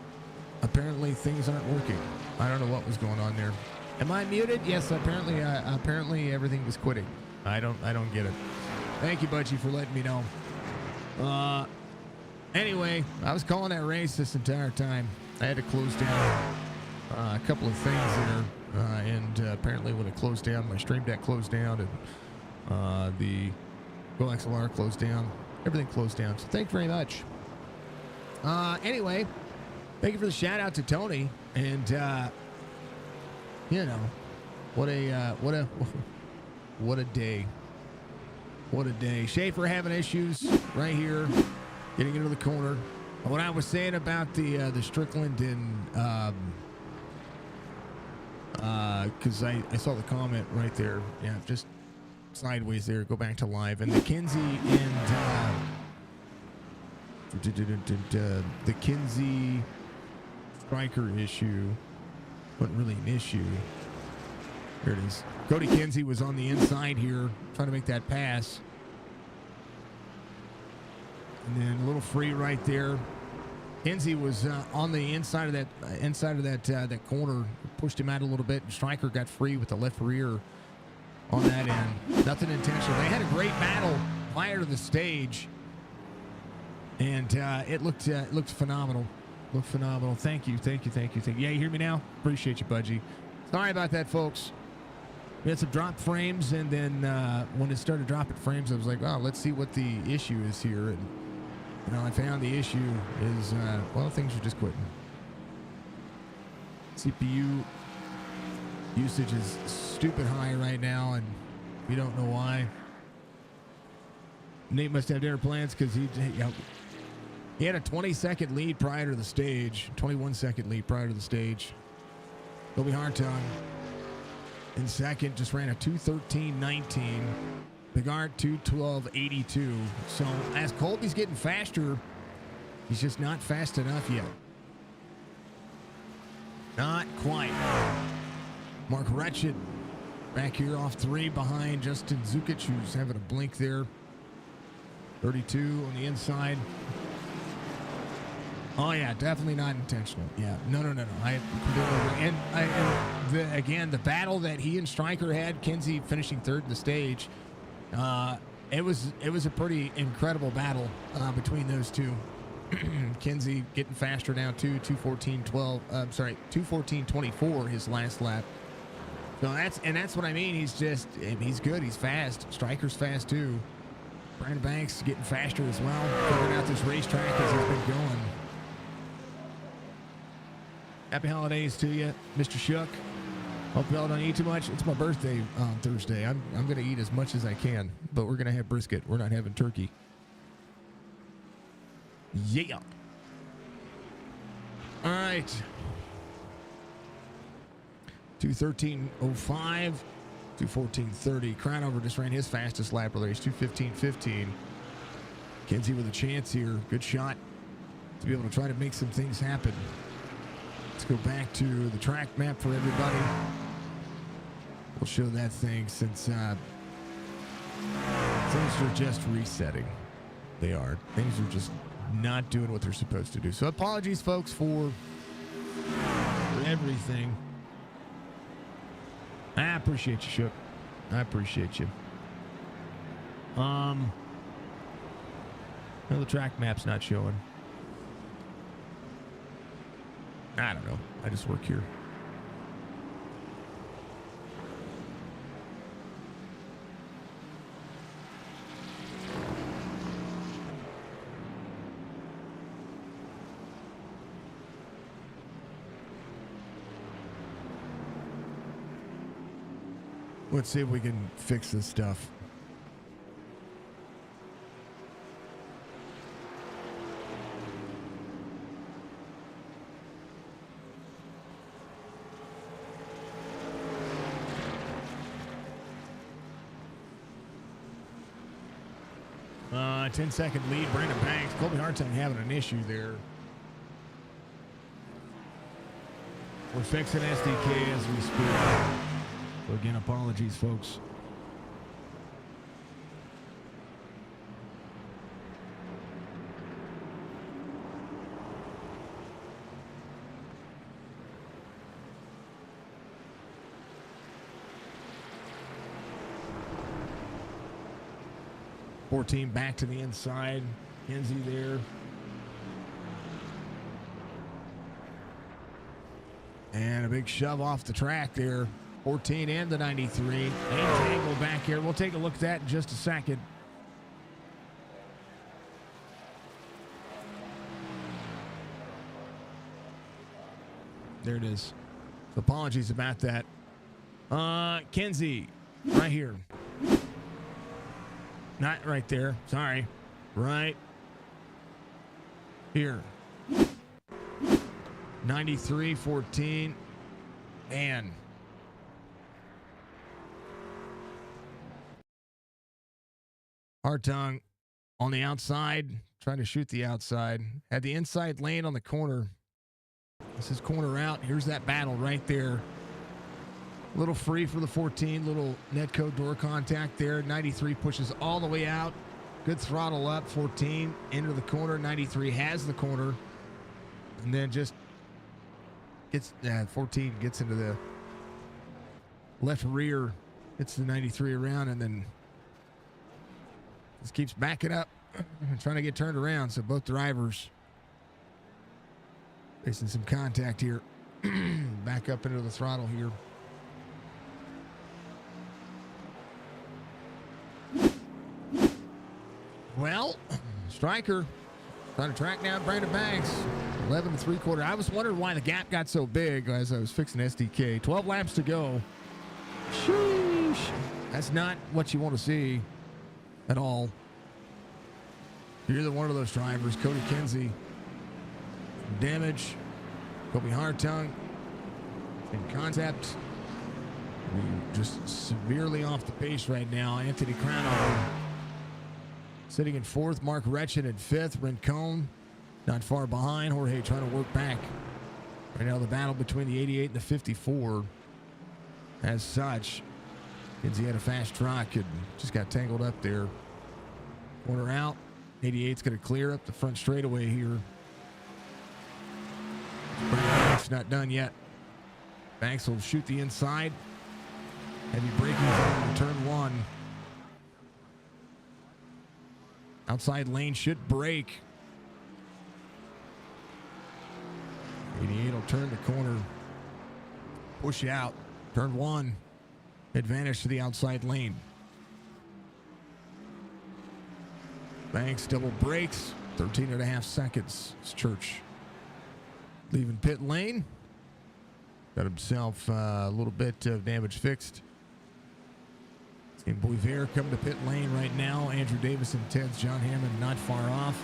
apparently things aren't working. I don't know what was going on there. Am I muted? Yes, apparently everything was quitting. I don't get it. Thank you, Budgie, for letting me know. Anyway, I was calling that race this entire time. I had to close down a couple of things there, and apparently when it closed down, my Stream Deck closed down, and the GoXLR closed down. Everything closed down. So thank you very much. Anyway, thank you for the shout out to Tony, and you know, what a day. What a day. Schaefer having issues right here, getting into the corner. What I was saying about the Strickland and because I saw the comment right there. Yeah, just sideways there. Go back to live. And the Kinsey and the Kinsey striker issue wasn't really an issue. Here it is. Cody Kinsey was on the inside here, trying to make that pass. And then a little free right there. Kinsey was on the inside of that corner, pushed him out a little bit, and Stryker got free with the left rear on that end. Nothing intentional. They had a great battle prior to the stage, and it looked phenomenal. Looked phenomenal. Thank you. Yeah, you hear me now? Appreciate you, Budgie. Sorry about that, folks. We had some drop frames, and then when it started dropping frames, I was like, "Oh, let's see what the issue is here." And I found the issue is well, things are just quitting. CPU usage is stupid high right now, and we don't know why. Nate must have dinner plans because he had a 20-second lead prior to the stage, 21-second lead prior to the stage. Colby Hartung in second just ran a 2:13.19. Bigard 2:12.82. So as Colby's getting faster, he's just not fast enough yet. Not quite. Mark Retchett back here off 3 behind Justin Zukic, who's having a blink there. 32 on the inside. Oh yeah, definitely not intentional. Yeah, no. Again, the battle that he and Stryker had, Kinsey finishing third in the stage. It was a pretty incredible battle between those two. Kinsey getting faster now too, 2:14.24 his last lap. So that's what I mean. He's good. He's fast. Stryker's fast too. Brandon Banks getting faster as well. Figuring out this racetrack as he's been going. Happy holidays to you, Mr. Shook. Hope y'all don't eat too much. It's my birthday on Thursday. I'm going to eat as much as I can, but we're going to have brisket. We're not having turkey. Yeah. All right. 2:13.05, 2:14.30. Crownover just ran his fastest lap of the race, 2:15.15. Kinsey with a chance here. Good shot to be able to try to make some things happen. Let's go back to the track map for everybody. We'll show that thing since things are just resetting. They are. Things are just not doing what they're supposed to do. So apologies, folks, for everything. I appreciate you, Shook. I appreciate you. Well, the track map's not showing. I don't know. I just work here. Let's see if we can fix this stuff. A 10-second lead, Brandon Banks. Colby Hartung having an issue there. We're fixing SDK as we speak. So again, apologies, folks. 14 back to the inside. Kinsey there. And a big shove off the track there. 14 and the 93. And tangle back here. We'll take a look at that in just a second. There it is. So apologies about that. Kinsey, right here. Not right there. Sorry. Right here. 93-14. Man. Hartung on the outside. Trying to shoot the outside. Had the inside lane on the corner. This is corner out. Here's that battle right there. A little free for the 14. Little netcode door contact there. 93 pushes all the way out. Good throttle up. 14 into the corner. 93 has the corner. And then just gets, 14 gets into the left rear. Hits the 93 around and then just keeps backing up. Trying to get turned around. So both drivers facing some contact here. Back up into the throttle here. Well, Striker trying to track down Brandon Banks. 11 3/4. I was wondering why the gap got so big as I was fixing SDK. 12 laps to go. Sheesh. That's not what you want to see at all. You're the one of those drivers. Cody Kinsey. Damage. Kobe Hartung in concept. Just severely off the pace right now. Anthony Cranover sitting in fourth. Mark Retchen in fifth. Rincon not far behind. Jorge trying to work back. Right now the battle between the 88 and the 54. As such, Kinsey had a fast truck and just got tangled up there. Corner out. 88's going to clear up the front straightaway here. Banks not done yet. Banks will shoot the inside. Heavy braking on turn one. Outside lane should break. 88 will turn the corner. Push out. Turn one. Advantage to the outside lane. Banks double brakes. 13.5 seconds. It's Church leaving pit lane. Got himself a little bit of damage fixed. Team Boisvert coming to pit lane right now. Andrew Davis in 10th. John Hammond not far off.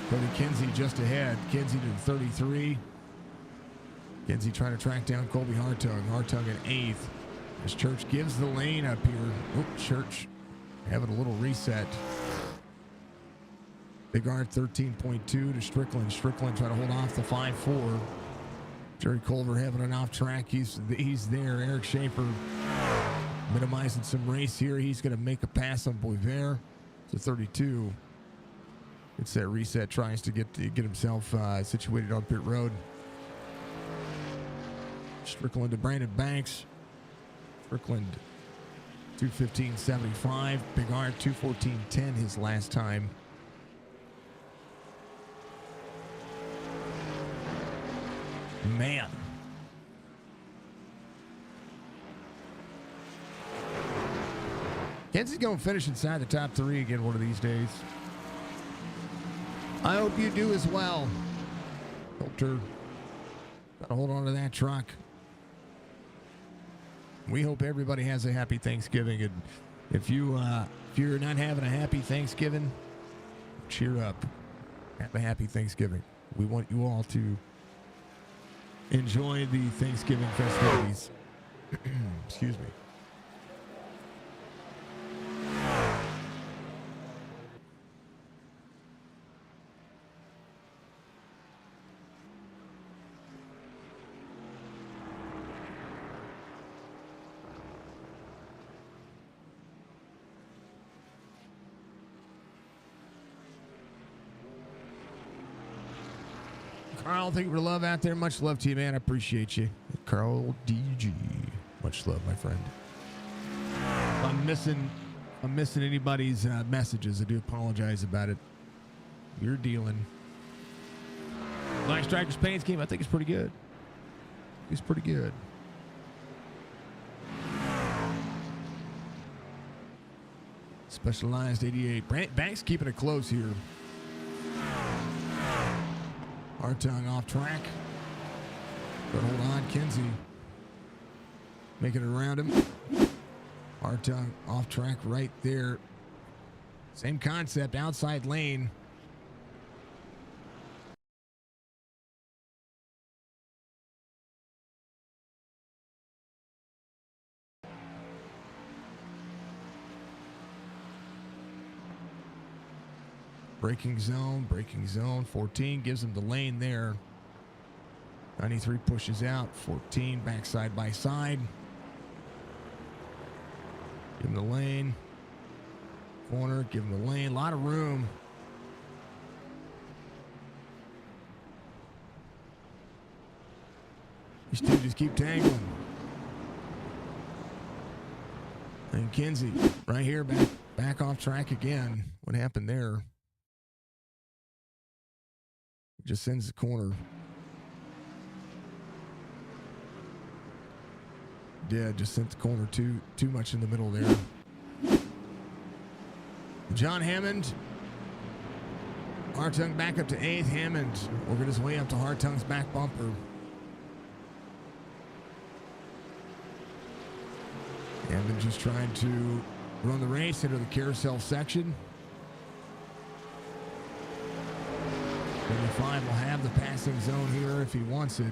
Cody Kinsey just ahead. Kinsey to 33. Kinsey trying to track down Colby Hartung. Hartung in 8th. As Church gives the lane up here. Oh, Church having a little reset. Big R 13.2 to Strickland. Strickland trying to hold off the 5-4. Jerry Culver having an off track. He's there. Eric Schaefer minimizing some race here. He's going to make a pass on Boisvert to 32. It's that reset. Tries to get himself situated on pit road. Strickland to Brandon Banks. Strickland 2:15.75. Big R 2:14.10 his last time. Man. Kinsey's going to finish inside the top 3 again one of these days. I hope you do as well. Filter. Got to hold on to that truck. We hope everybody has a happy Thanksgiving. And if you're not having a happy Thanksgiving, cheer up. Have a happy Thanksgiving. We want you all to enjoy the Thanksgiving festivities. Excuse me. Carl, thank you for the love out there. Much love to you, man. I appreciate you. Carl DG. Much love, my friend. I'm missing I'm missing anybody's messages, I do apologize about it. You're dealing. Black Strikers Paint Scheme, I think it's pretty good. It's pretty good. Specialized 88. Banks keeping it close here. Hartung off track. But hold on, Kinsey making it around him. Hartung off track right there. Same concept, outside lane. Braking zone. 14 gives him the lane there. 93 pushes out. 14 back side by side. Give him the lane. Corner, give him the lane. A lot of room. These two just keep tangling. And Kinsey right here back off track again. What happened there? Just sends the corner. Yeah, just sent the corner too much in the middle there. John Hammond. Hartung back up to 8th. Hammond working his way up to Hartung's back bumper. Hammond just trying to run the race into the carousel section. 25 will have the passing zone here if he wants it.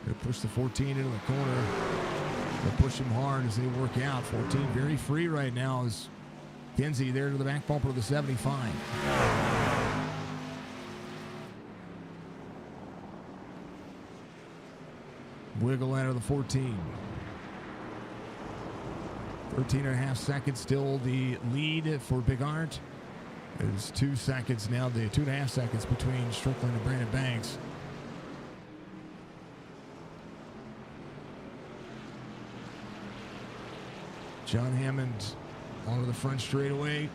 They'll push the 14 into the corner. They'll push him hard as they work out. 14 very free right now as Kinsey there to the back bumper of the 75. Wiggle out of the 14. 13 and a half seconds still the lead for Big Art. There's 2 seconds now, the 2.5 seconds between Strickland and Brandon Banks. John Hammond onto the front straightaway.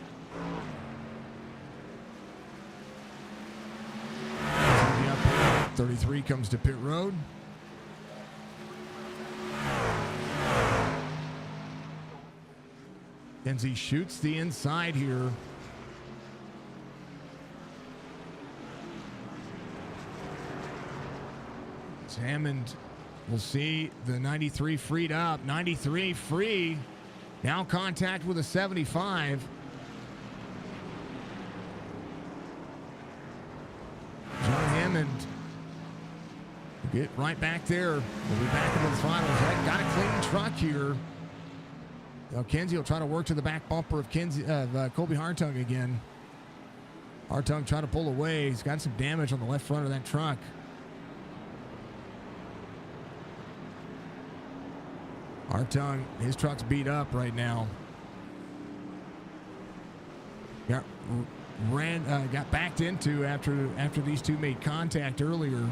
33 comes to pit road. Kinsey shoots the inside here. Hammond will see the 93 freed up. 93 free. Now contact with a 75. John Hammond will get right back there. We'll be back into the finals. Got a clean truck here. Now Kinsey will try to work to the back bumper of Colby Hartung again. Hartung trying to pull away. He's got some damage on the left front of that truck. Hartung, his truck's beat up right now. Got backed into after these two made contact earlier. Well,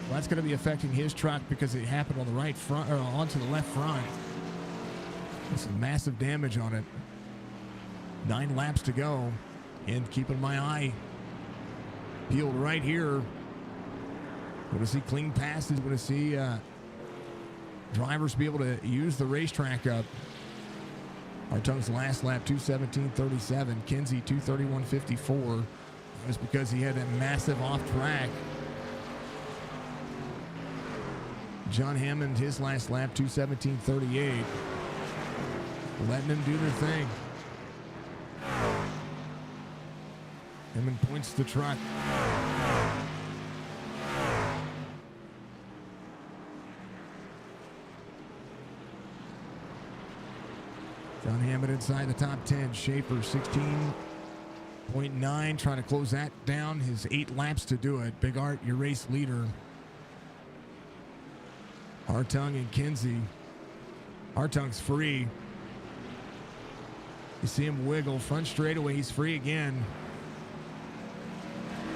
that's going to be affecting his truck because it happened on the right front or onto the left front. There's some massive damage on it. 9 laps to go, and keeping my eye peeled right here. Going to see clean passes. Going to see drivers be able to use the racetrack up. Hartung's last lap, 2:17.37. Kinsey, 2:31.54. That was because he had that massive off track. John Hammond, his last lap, 2:17.38. Letting them do their thing. Hammond points the truck. John Hammond inside the top 10. Schaefer 16.9, trying to close that down. His 8 laps to do it. Big Art, your race leader. Hartung and Kinsey. Hartung's free. You see him wiggle front straightaway. He's free again.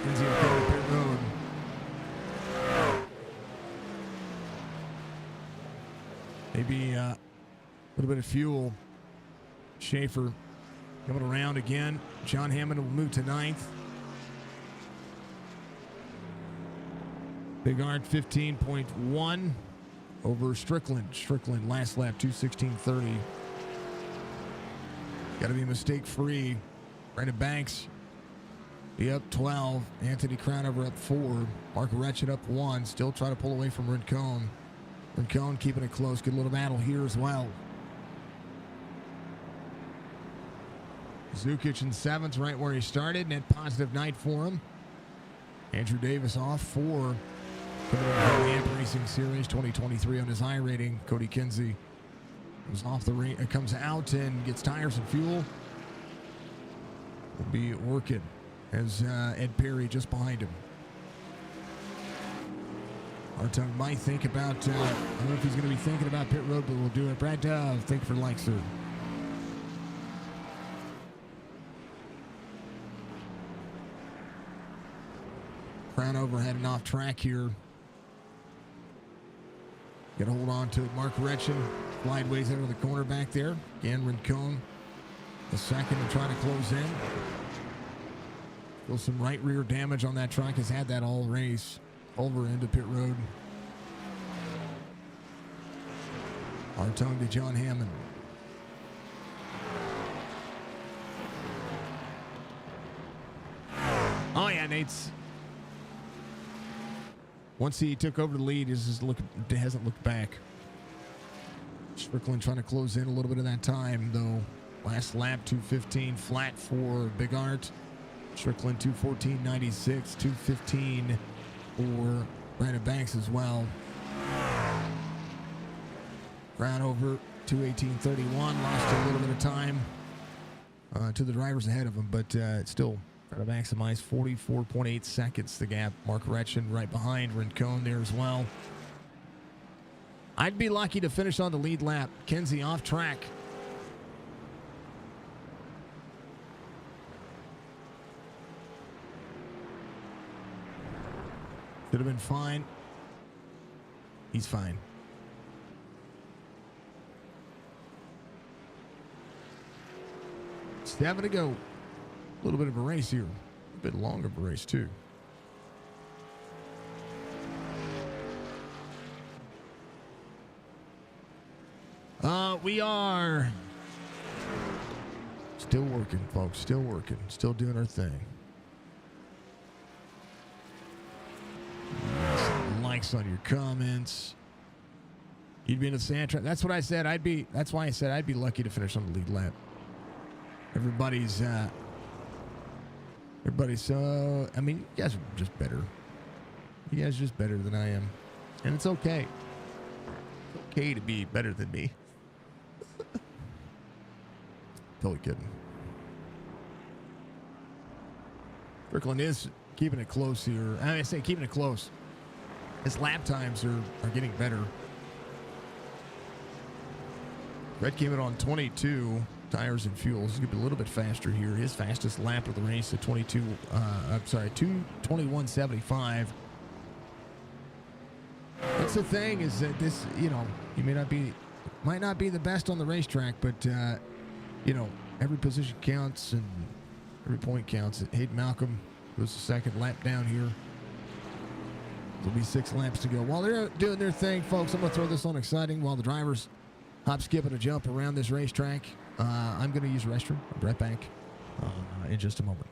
Kinsey will go to pit road. Maybe a little bit of fuel Schaefer coming around again. John Hammond will move to 9th. Big Art 15.1 over Strickland. Strickland last lap 2:16.30. Got to be mistake free. Brandon Banks be up 12. Anthony Crownover up 4. Mark Retchett up 1. Still trying to pull away from Rincon. Rincon keeping it close. Good little battle here as well. Zukic in 7th, right where he started. Net positive night for him. Andrew Davis off 4. Coming over the Amp Racing Series 2023 on his I rating. Cody Kinsey was off the comes out and gets tires and fuel. Will be working as Ed Perry just behind him. Hartung might think about, I don't know if he's going to be thinking about pit road, but we'll do it. Brad Dove, thank you for like, sir. Crownover heading off track here. Got to hold on to it. Mark Retchen slideways into the corner back there. Again, Rincon, the second to try to close in. Still some right rear damage on that truck. Has had that all race. Over into pit road. Hartung to John Hammond. Oh yeah, Nate's. Once he took over the lead, hasn't looked back. Strickland trying to close in a little bit of that time, though. Last lap, 2:15 flat for Big Art. Strickland 2:14.96, 2:15 for Brandon Banks as well. Crownover 2:18.31, lost a little bit of time to the drivers ahead of him, but still trying to maximize 44.8 seconds the gap. Mark Retchen right behind Rincon there as well. I'd be lucky to finish on the lead lap. Kinsey off track. Could have been fine. He's fine. Seven to go. A little bit of a race here. A bit long of a race, too. We are still working, folks. Still working. Still doing our thing. Likes on your comments. You'd be in the sand trap. That's what I said. That's why I said I'd be lucky to finish on the lead lap. Everybody's so, I mean, you guys are just better. You guys are just better than I am. And it's okay. It's okay to be better than me. Totally kidding. Strickland is keeping it close here. I say keeping it close. His lap times are getting better. Red came in on 22 tires and fuels. He's going to be a little bit faster here. His fastest lap of the race at 2:21.75. That's the thing, is that this, you might not be the best on the racetrack, but every position counts and every point counts. Hayden Malcolm goes the second lap down here. There'll be 6 laps to go. While they're doing their thing, folks, I'm going to throw this on exciting while the drivers hop, skip, and a jump around this racetrack. I'm going to use the restroom. I'll be right back in just a moment.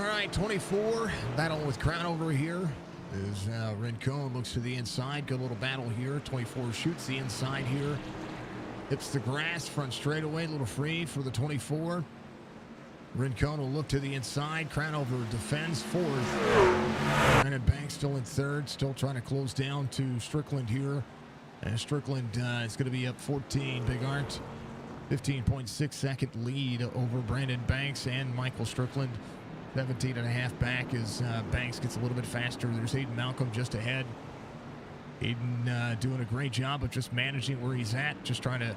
right, 24. Battle with Crownover here. As Rincon looks to the inside. Good little battle here. 24 shoots the inside here. Hits the grass, front straightaway. A little free for the 24. Rincon will look to the inside. Crownover defends fourth. Brandon Banks still in third. Still trying to close down to Strickland here. And Strickland is going to be up 14. Big Art, 15.6 second lead over Brandon Banks and Michael Strickland. 17.5 back as Banks gets a little bit faster. There's Aiden Malcolm just ahead. Aiden doing a great job of just managing where he's at, just trying to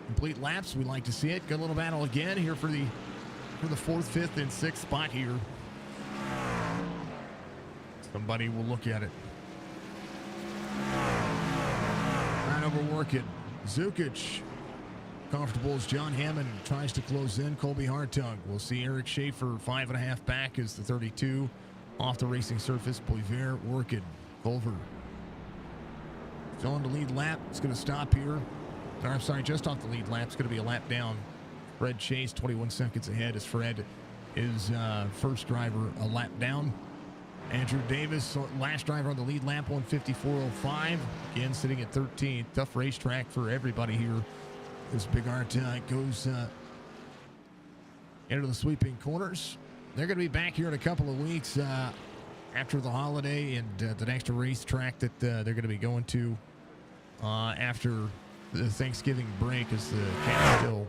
complete laps. We like to see it. Good little battle again here for the fourth, fifth, and sixth spot here. Somebody will look at it. Right over Workit. Zukic. Comfortable as John Hammond tries to close in. Colby Hartung. We'll see Eric Schaefer 5.5 back as the 32 off the racing surface. Boisvert, Workit, Culver. Still on the lead lap. It's going to stop here. Or, I'm sorry, just off the lead lap. It's going to be a lap down. Fred Chase 21 seconds ahead as Fred is first driver a lap down. Andrew Davis, last driver on the lead lap, 154.05. Again, sitting at 13th. Tough racetrack for everybody here. This Big Art goes into the sweeping corners. They're going to be back here in a couple of weeks after the holiday and the next racetrack that they're going to be going to after the Thanksgiving break as the Catskill.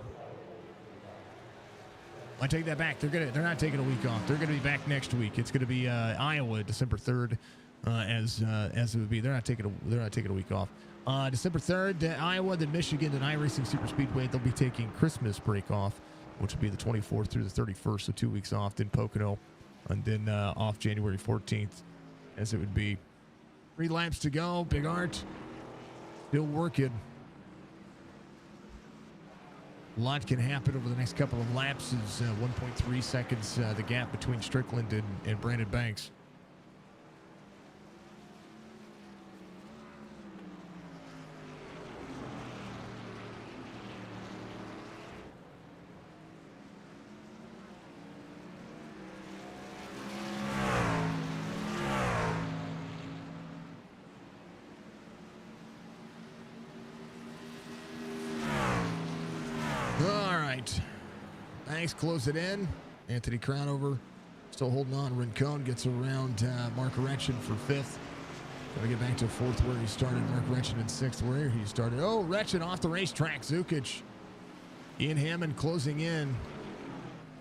I take that back. They're not taking a week off. They're going to be back next week. It's going to be Iowa, December 3rd, as it would be. They're not taking a week off. December 3rd, Iowa, then Michigan, then iRacing Super Speedway. They'll be taking Christmas break off, which will be the 24th through the 31st, so 2 weeks off. Then Pocono, and then off January 14th, as it would be. 3 laps to go. Big Art still working. A lot can happen over the next couple of laps. Is 1.3 seconds the gap between Strickland and Brandon Banks. Banks close it in. Anthony Crownover still holding on. Rincon gets around Mark Retchen for fifth. Gotta get back to fourth where he started. Mark Retchen in sixth where he started. Oh, Retchen off the racetrack. Zukic. Ian Hammond closing in.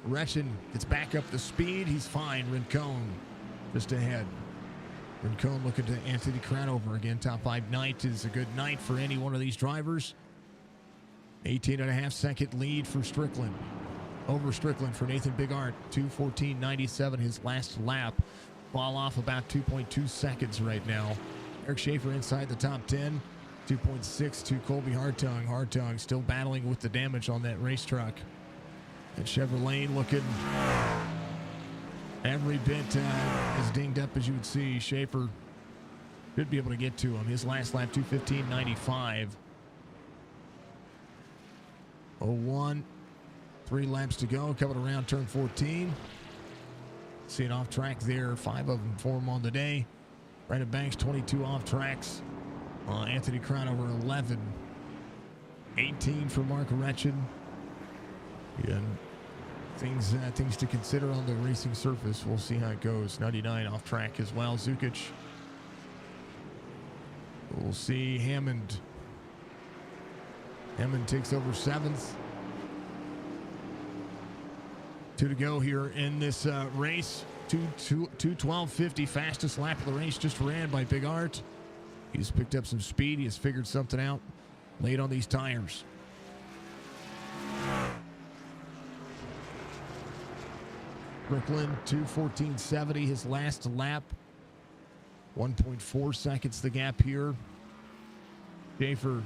Retchen gets back up to speed. He's fine. Rincon just ahead. Rincon looking to Anthony Crownover again. Top 5 night is a good night for any one of these drivers. 18.5 second lead for Strickland. Over Strickland for Nathan Big Art. 2:14.97 his last lap. Fall off about 2.2 seconds right now. Eric Schaefer inside the top 10. 2.6 to Colby Hartung. Hartung still battling with the damage on that race truck. And Chevrolet looking every bit as dinged up as you would see. Schaefer should be able to get to him. His last lap, 2:15.95. 01. 3 laps to go. Coming around turn 14. See it off track there. 5 of them for him on the day. Brandon Banks, 22 off tracks. Anthony Crownover, 11. 18 for Mark Retchen. And things to consider on the racing surface. We'll see how it goes. 99 off track as well. Zukic. We'll see Hammond. Hammond takes over 7th. 2 to go here in this race. 2:12.50, fastest lap of the race just ran by Big Art. He's picked up some speed. He has figured something out late on these tires. Brooklyn, 2:14.70 his last lap. 1.4 seconds the gap here. Schaefer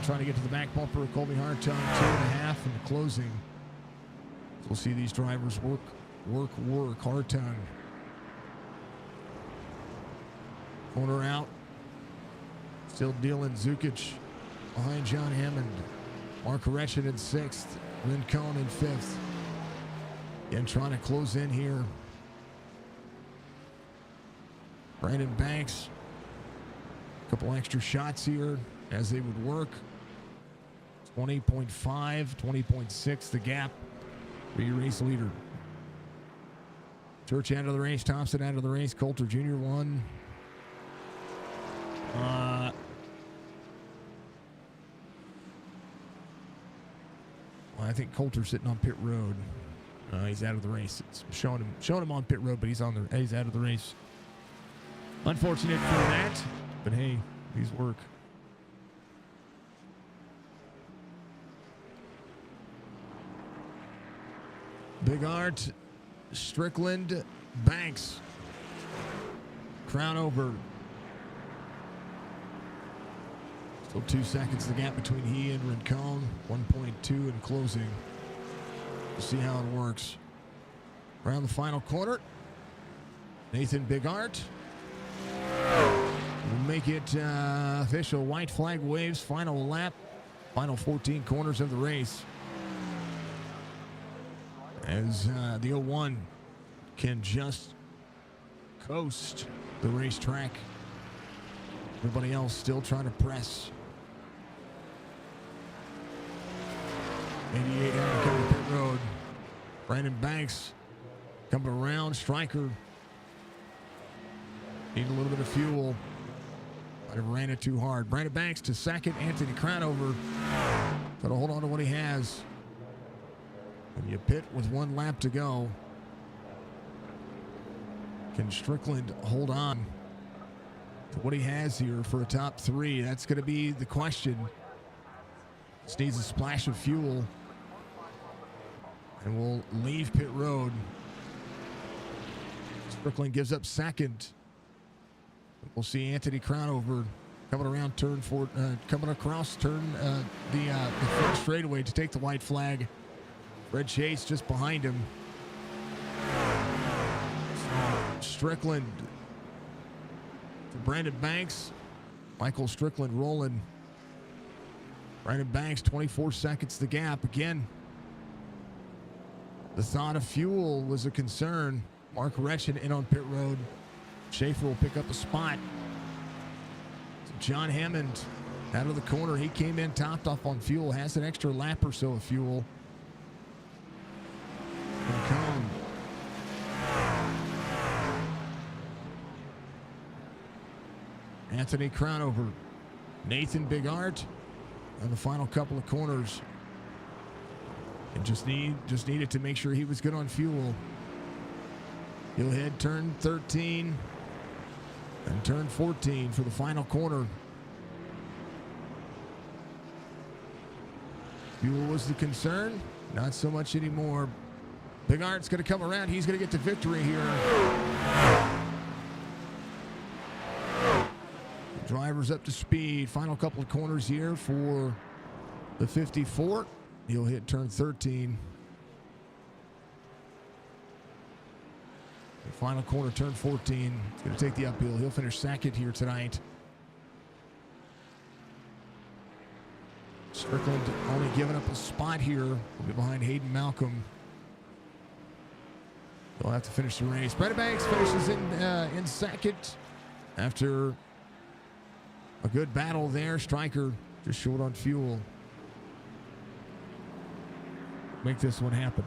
trying to get to the back bumper of Colby Hartung, 2.5 in the closing. So we'll see these drivers work. Hartung. Corner out. Still dealing. Zukic behind John Hammond. Mark Retchen in 6th. Rincon in 5th. And trying to close in here. Brandon Banks. A couple extra shots here as they would work. 20.5, 20.6, the gap for your race leader. Church out of the race, Thompson out of the race, Coulter Jr. won. Well, I think Coulter's sitting on pit road. He's out of the race. It's showing him on pit road, but he's out of the race. Unfortunate for that, but hey, these work. Big Art, Strickland, Banks. Crown over. Still 2 seconds the gap between he and Rincon. 1.2 in closing. We'll see how it works. Around the final corner. Nathan Bigart will make it official. White flag waves. Final lap. Final 14 corners of the race. As the 01 can just coast the racetrack. Everybody else still trying to press. 88 out coming pit road. Brandon Banks coming around. Stryker need a little bit of fuel. Might have ran it too hard. Brandon Banks to second. Anthony Crownover got to hold on to what he has. When you pit with 1 lap to go, can Strickland hold on to what he has here for a top 3? That's going to be the question. Just needs a splash of fuel. And we'll leave pit road. Strickland gives up second. We'll see Anthony Crownover coming around coming across the front straightaway to take the white flag. Red Chase just behind him. Strickland to Brandon Banks. Michael Strickland rolling. Brandon Banks, 24 seconds the gap. Again, the thought of fuel was a concern. Mark Retchen in on pit road. Schaefer will pick up a spot. So John Hammond out of the corner. He came in topped off on fuel. Has an extra lap or so of fuel. Come. Anthony Crownover. Nathan Bigart on the final couple of corners. And just needed to make sure he was good on fuel. He'll head turn 13 and turn 14 for the final corner. Fuel was the concern. Not so much anymore. Bigart's going to come around. He's going to get the victory here. The driver's up to speed. Final couple of corners here for the 54. He'll hit turn 13. The final corner, turn 14. He's going to take the uphill. He'll finish second here tonight. Strickland only giving up a spot here. Will be behind Hayden Malcolm. They'll have to finish the race. Brandon Banks finishes in second after a good battle there. Stryker just short on fuel. Make this one happen.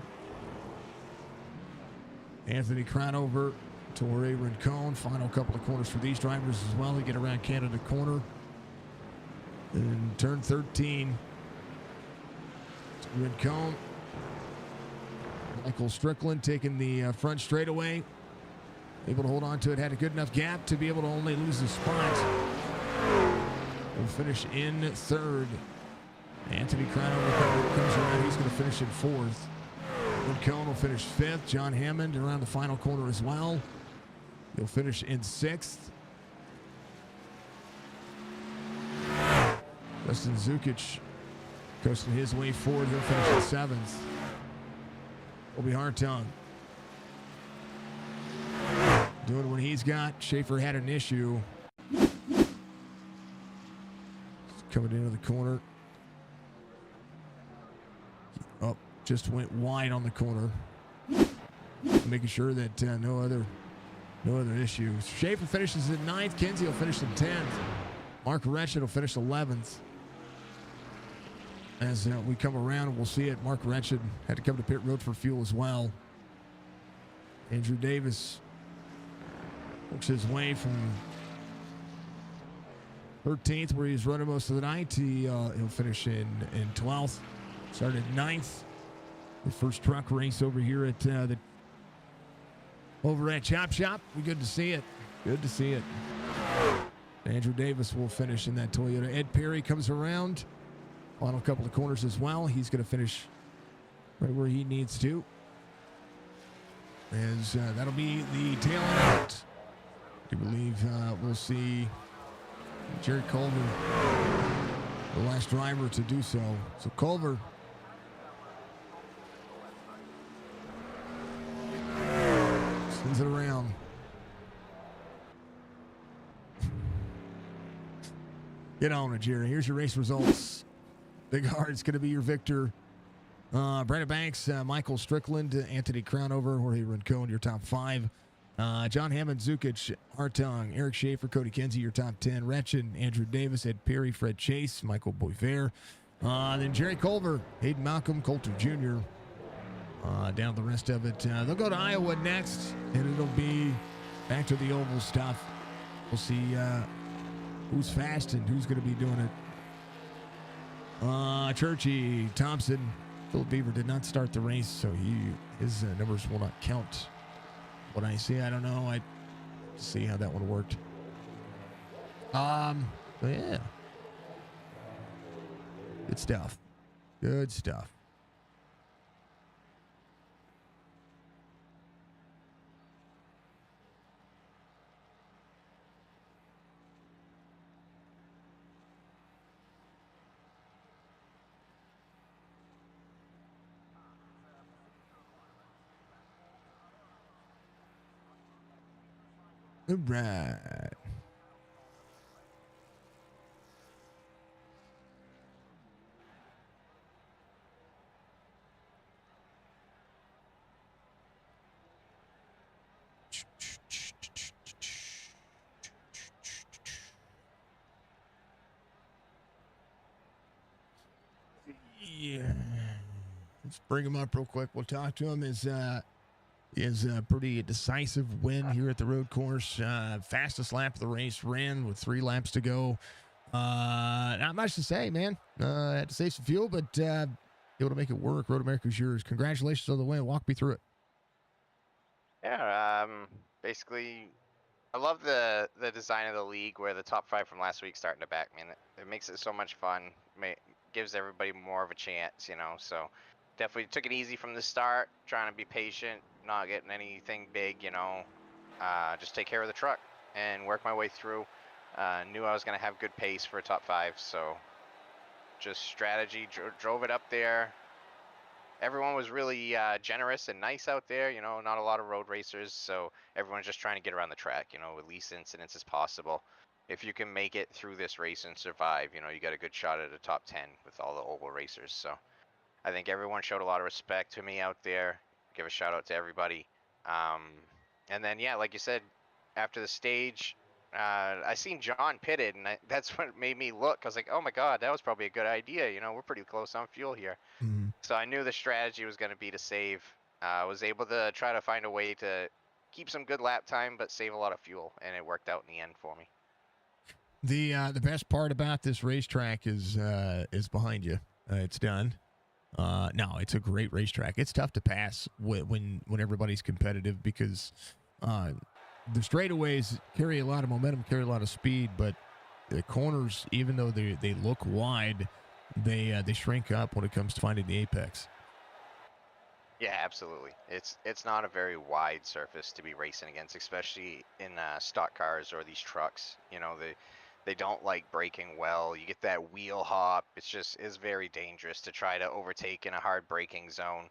Anthony Crownover to Ray Rincon. Final couple of corners for these drivers as well. They get around Canada corner. And turn 13. Rincon. Michael Strickland taking the front straightaway. Able to hold on to it. Had a good enough gap to be able to only lose a spot. Will finish in third. Anthony Crownover comes around. He's going to finish in fourth. Rincon will finish fifth. John Hammond around the final corner as well. He'll finish in sixth. Dustin Zukic coasting his way forward. He'll finish in seventh. Obi Hartung doing what he's got. Schaefer had an issue. Coming into the corner. Oh, just went wide on the corner. making sure that no other issues. Schaefer finishes in 9th. Kinsey will finish in 10th. Mark Retched will finish 11th. As we come around, we'll see it. Mark Retched had to come to pit road for fuel as well. Andrew Davis works his way from 13th, where he's running most of the night. He'll finish in 12th. Started 9th. The first truck race over here at Chop Shop. Good to see it. Good to see it. Andrew Davis will finish in that Toyota. Ed Perry comes around. Final couple of corners as well. He's going to finish right where he needs to. As that'll be the tail end out. I believe we'll see Jerry Culver, the last driver to do so. So Culver sends it around. Get on it, Jerry. Here's your race results. Big Hard's going to be your victor. Brandon Banks, Michael Strickland, Anthony Crownover, Jorge Rincon, your top 5. John Hammond, Zukic, Hartung, Eric Schaefer, Cody Kinsey, your top 10. Retched, Andrew Davis, Ed Perry, Fred Chase, Michael Boisvert. Then Jerry Culver, Hayden Malcolm, Coulter Jr. Down the rest of it. They'll go to Iowa next, and it'll be back to the oval stuff. We'll see who's fast and who's going to be doing it. Churchy, Thompson, Philip Beaver did not start the race, so his numbers will not count. What I see, I don't know. I see how that one worked. But yeah, good stuff. Good stuff. All right. Yeah. Let's bring him up real quick. We'll talk to him. Is a pretty decisive win here at the road course. Fastest lap of the race, ran with 3 laps to go. Not much to say, man. Had to save some fuel, but able to make it work. Road America's yours. Congratulations on the win. Walk me through it. Yeah, basically, I love the design of the league where the top 5 from last week starting to back me. It makes it so much fun. Gives everybody more of a chance, so definitely took it easy from the start, trying to be patient, not getting anything big, just take care of the truck and work my way through. Knew I was going to have good pace for a top 5, so just strategy, drove it up there. Everyone was really generous and nice out there, not a lot of road racers, so everyone's just trying to get around the track, with least incidents as possible. If you can make it through this race and survive, you got a good shot at a top 10 with all the oval racers. So I think everyone showed a lot of respect to me out there. Give a shout out to everybody. And then, yeah, like you said, after the stage, I seen John pitted, and that's what made me look. I was like, oh my God, that was probably a good idea. We're pretty close on fuel here. Mm-hmm. So I knew the strategy was going to be to save. I was able to try to find a way to keep some good lap time, but save a lot of fuel, and it worked out in the end for me. The best part about this racetrack is behind you. It's done. No, it's a great racetrack. It's tough to pass when everybody's competitive because the straightaways carry a lot of momentum, carry a lot of speed, but the corners, even though they look wide, they shrink up when it comes to finding the apex. Yeah, absolutely. It's not a very wide surface to be racing against, especially in stock cars or these trucks. They don't like braking well. You get that wheel hop. It's very dangerous to try to overtake in a hard braking zone.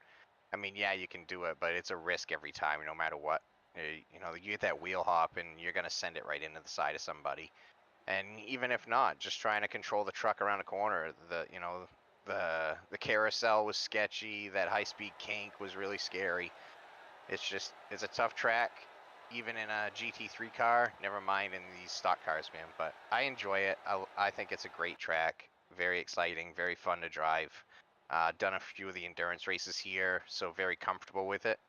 I mean, yeah, you can do it, but it's a risk every time, no matter what. You get that wheel hop and you're going to send it right into the side of somebody. And even if not, just trying to control the truck around a corner, the carousel was sketchy. That high-speed kink was really scary. It's a tough track, even in a GT3 car. Never mind in these stock cars, man. But I enjoy it. I think it's a great track. Very exciting, very fun to drive. Done a few of the endurance races here, so very comfortable with it.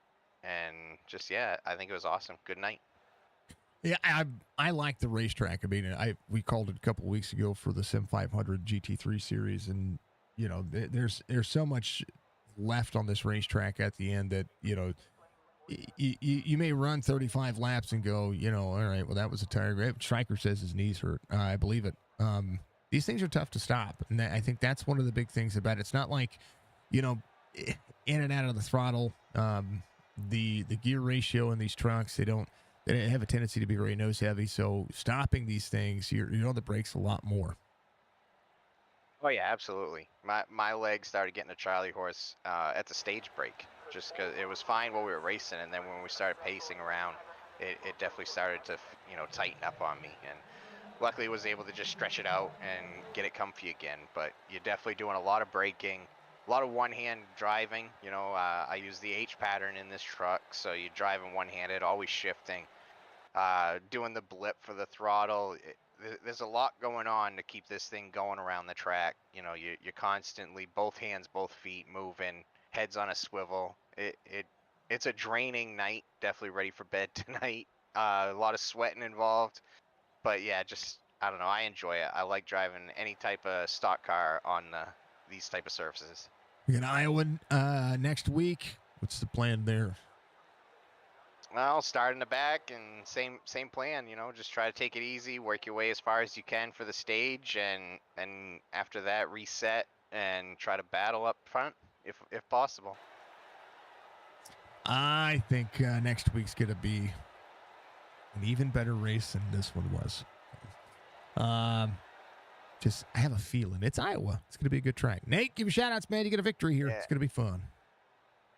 And just yeah, I think it was awesome. Good night. Yeah, I like the racetrack. I mean, we called it a couple weeks ago for the Sim 500 GT3 series, and you know, there's so much left on this racetrack at the end that you may run 35 laps and go, all right, well that was a tired race. Stryker says his knees hurt. I believe it. These things are tough to stop, and I think that's one of the big things about it. It's not like, in and out of the throttle. The gear ratio in these trucks, they have a tendency to be very nose heavy. So stopping these things, you're on the brakes a lot more. Oh yeah, absolutely. My legs started getting a Charlie horse at the stage break, just because it was fine while we were racing, and then when we started pacing around, it definitely started to tighten up on me. And luckily, was able to just stretch it out and get it comfy again. But you're definitely doing a lot of braking, a lot of one-hand driving. I use the H pattern in this truck, so you're driving one-handed, always shifting, doing the blip for the throttle. There's a lot going on to keep this thing going around the track. You're constantly both hands, both feet moving, heads on a swivel. It's a draining night. Definitely ready for bed tonight. A lot of sweating involved, but yeah, just I don't know. I enjoy it. I like driving any type of stock car on these type of surfaces. You're in Iowa next week. What's the plan there? Well, start in the back and same plan. Just try to take it easy, work your way as far as you can for the stage, and after that reset and try to battle up front if possible. I think next week's going to be an even better race than this one was. I have a feeling it's Iowa. It's going to be a good track. Nate, give you shout outs, man. You get a victory here. Yeah. It's going to be fun.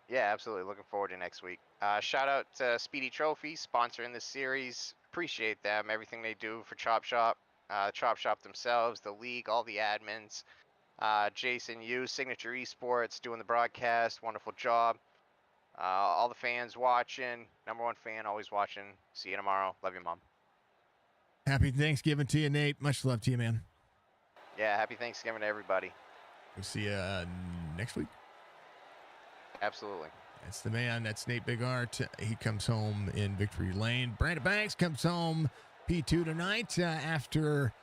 Yeah, absolutely. Looking forward to next week. Shout out to Speedy Trophy, sponsoring this series. Appreciate them, everything they do for Chop Shop. Chop Shop themselves, the league, all the admins. Jason, you, Signature Esports, doing the broadcast. Wonderful job. All the fans watching. Number one fan, always watching. See you tomorrow. Love you, Mom. Happy Thanksgiving to you, Nate. Much love to you, man. Yeah, happy Thanksgiving to everybody. We'll see you next week. Absolutely. That's the man. That's Nate Bigart. He comes home in Victory Lane. Brandon Banks comes home P2 tonight after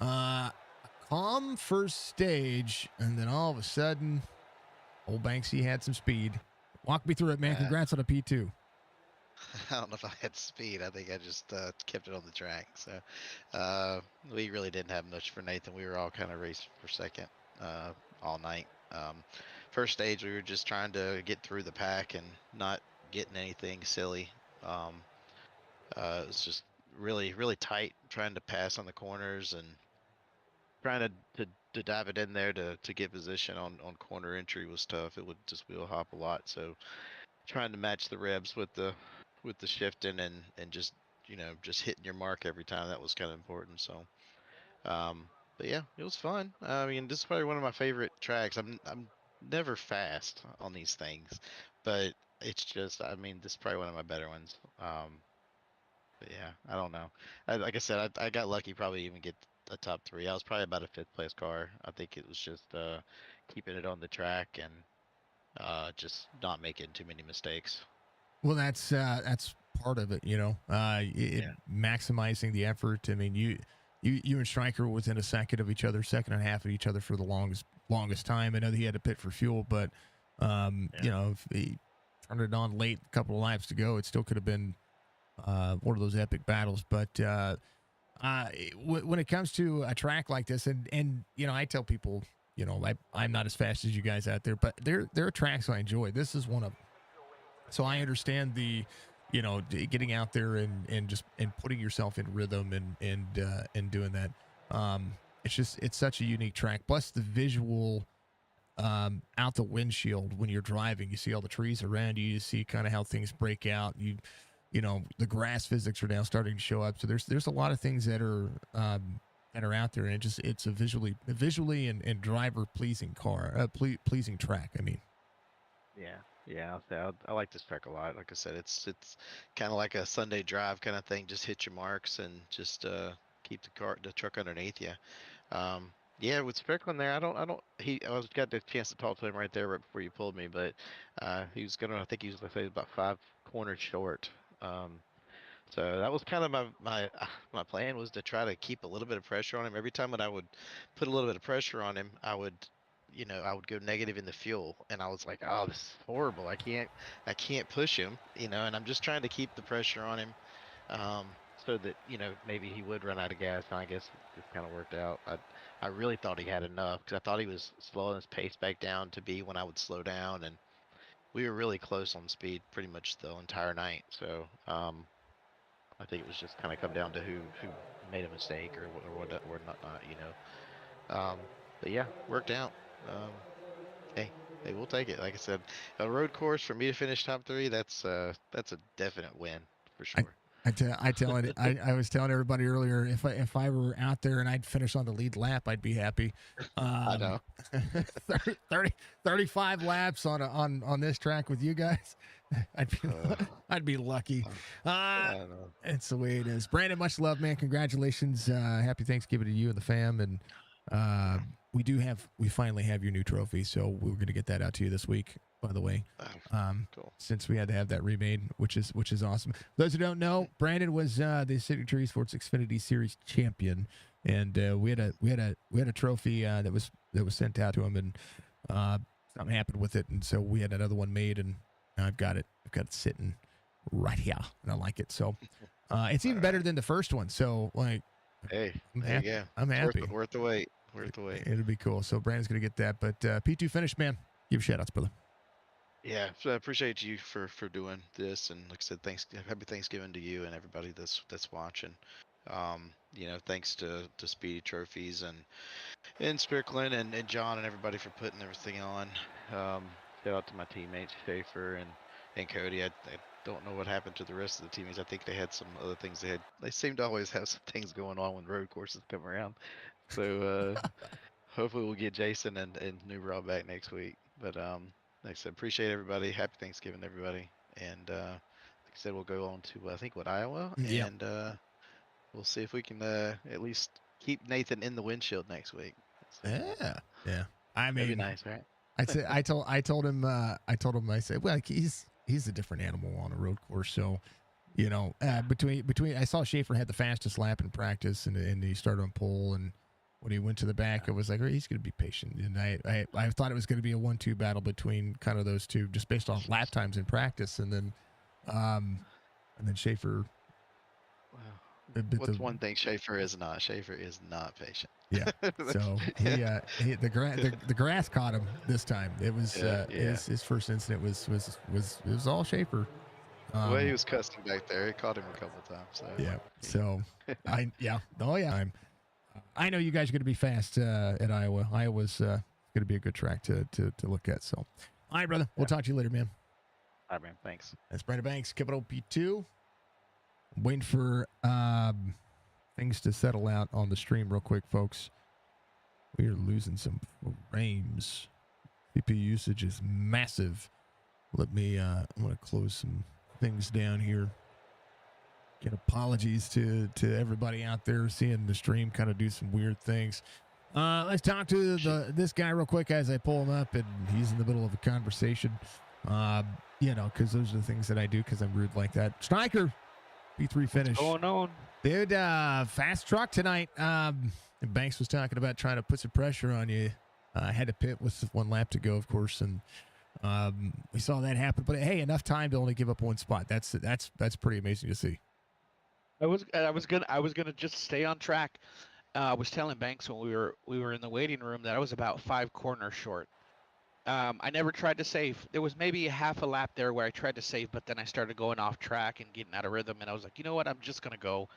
a calm first stage. And then all of a sudden, old Banksy had some speed. Walk me through it, man. Congrats on a P2. I don't know if I had speed. I think I just kept it on the track. So we really didn't have much for Nathan. We were all kind of racing for second all night. First stage, we were just trying to get through the pack and not getting anything silly. It was just really, really tight, trying to pass on the corners and trying to dive it in there to get position on corner entry was tough. It would just wheel hop a lot. So trying to match the revs with the shifting and just just hitting your mark every time, that was kind of important. So but yeah, it was fun. I mean, this is probably one of my favorite tracks. I'm never fast on these things, but it's just, I mean, this is probably one of my better ones. But yeah, I don't know. Like I said, I got lucky, probably even get a top 3. I was probably about a 5th place car. I think it was just keeping it on the track and just not making too many mistakes. Well, that's part of it, maximizing the effort. I mean, you and Stryker were within a second of each other, second and a half of each other for the longest time. I know that he had to pit for fuel, but if he turned it on late, a couple of laps to go, it still could have been one of those epic battles. But when it comes to a track like this, and I tell people, I'm not as fast as you guys out there, but there are tracks I enjoy. This is one of them. So I understand the, getting out there and putting yourself in rhythm and doing that. It's such a unique track. Plus the visual out the windshield when you're driving, you see all the trees around you. You see kind of how things break out. The grass physics are now starting to show up. So there's a lot of things that are out there, and it's a visually and driver pleasing car, pleasing track. I mean. Yeah. Yeah, I like this track a lot. Like I said, it's kind of like a Sunday drive kind of thing. Just hit your marks and just keep the truck underneath you. Yeah, with Strickland there, I was got the chance to talk to him right there right before you pulled me, but he was gonna, I think he was gonna say about 5 corners short. Um, so that was kind of my plan was to try to keep a little bit of pressure on him. Every time that I would put a little bit of pressure on him, I would go negative in the fuel, and I was like, oh, this is horrible. I can't push him, and I'm just trying to keep the pressure on him, so that maybe he would run out of gas. And I guess it just kind of worked out. I really thought he had enough because I thought he was slowing his pace back down to be when I would slow down, and we were really close on speed pretty much the entire night. So I think it was just kind of come down to who made a mistake or not. But yeah, worked out. Um, hey, hey, we'll take it. Like I said, a road course for me to finish top three. That's a definite win for I, sure. I was telling everybody earlier if I were out there and I'd finish on the lead lap, I'd be happy. I know. 30, 35 laps on this track with you guys. I'd be I'd be lucky. I know. It's the way it is. Brandon, much love, man. Congratulations. Happy Thanksgiving to you and the fam. And we finally have your new trophy, so we're gonna get that out to you this week, by the way. Cool. Since we had to have that remade, which is awesome. Those who don't know, Brandon was the Signature Esports Xfinity Series champion, and we had a trophy that was sent out to him, and something happened with it, and so we had another one made, and I've got it sitting right here, and I like it. So it's even better than the first one. So like, Hey, I'm there happy. you go. I'm happy. Worth the wait. Worth the wait. It'll be cool. So Brandon's gonna get that, but P2 finish, man. Give shout outs, brother. Yeah, so I appreciate you for doing this, and like I said, happy Thanksgiving to you and everybody that's watching. Thanks to Speedy Trophies and Strickland and John and everybody for putting everything on. Shout out to my teammates Schaefer and Cody. I don't know what happened to the rest of the teammates. I think they had some other things they seem to always have some things going on when road courses come around. So hopefully we'll get Jason and New Rob back next week. But like I said, appreciate everybody. Happy Thanksgiving, everybody. And like I said, we'll go on to I think Iowa, Yeah. and we'll see if we can at least keep Nathan in the windshield next week. So, Yeah. I that'd mean, be nice, right? I told him I said, well, he's a different animal on a road course, so between I saw Schaefer had the fastest lap in practice, and he started on pole, and when he went to the back, I was like, oh, he's going to be patient, and I thought it was going to be a 1-2 battle between kind of those two, just based off lap times in practice, and then Schaefer. What's one thing Schaefer is not? Schaefer is not patient. Yeah. So the grass caught him this time. It was his first incident was all Schaefer. The way he was cussing back there, it caught him a couple times. So. Yeah. So I know you guys are going to be fast at Iowa. Iowa's going to be a good track to look at. So, all right, brother. We'll talk to you later, man. All right, man. Thanks. That's Brandon Banks, Capital P2. Waiting for things to settle out on the stream real quick, folks. We are losing some frames. CPU usage is massive. Let me, I'm going to close some things down here. Get apologies to everybody out there seeing the stream kind of do some weird things. Let's talk to this guy real quick as I pull him up, and he's in the middle of a conversation. Because those are the things that I do because I'm rude like that. Striker, P3 finish. What's going on? Dude, fast truck tonight. Banks was talking about trying to put some pressure on you. I had to pit with 1 lap to go, of course, and we saw that happen. But hey, enough time to only give up 1 spot. That's pretty amazing to see. I was gonna just stay on track. I was telling Banks when we were in the waiting room that I was about 5 corners short. I never tried to save. There was maybe half a lap there where I tried to save, but then I started going off track and getting out of rhythm, and I was like, you know what? I'm just gonna go.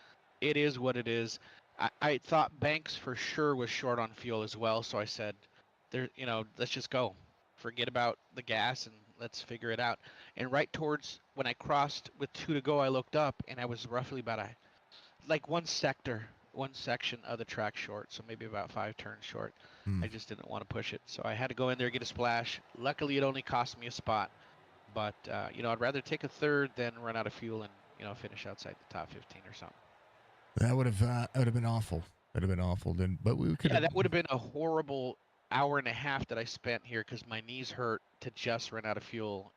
It is what it is. I thought Banks for sure was short on fuel as well, so I said, let's just go. Forget about the gas and let's figure it out. And right towards when I crossed with 2 to go, I looked up and I was roughly about one section of the track short, so maybe about 5 turns short. I just didn't want to push it, so I had to go in there, get a splash. Luckily, it only cost me a spot, But I'd rather take a third than run out of fuel and finish outside the top 15 or something. That would have been awful. That'd have been awful. Then, but we could Yeah, have. that would have been a horrible hour and a half that I spent here because my knees hurt to just run out of fuel.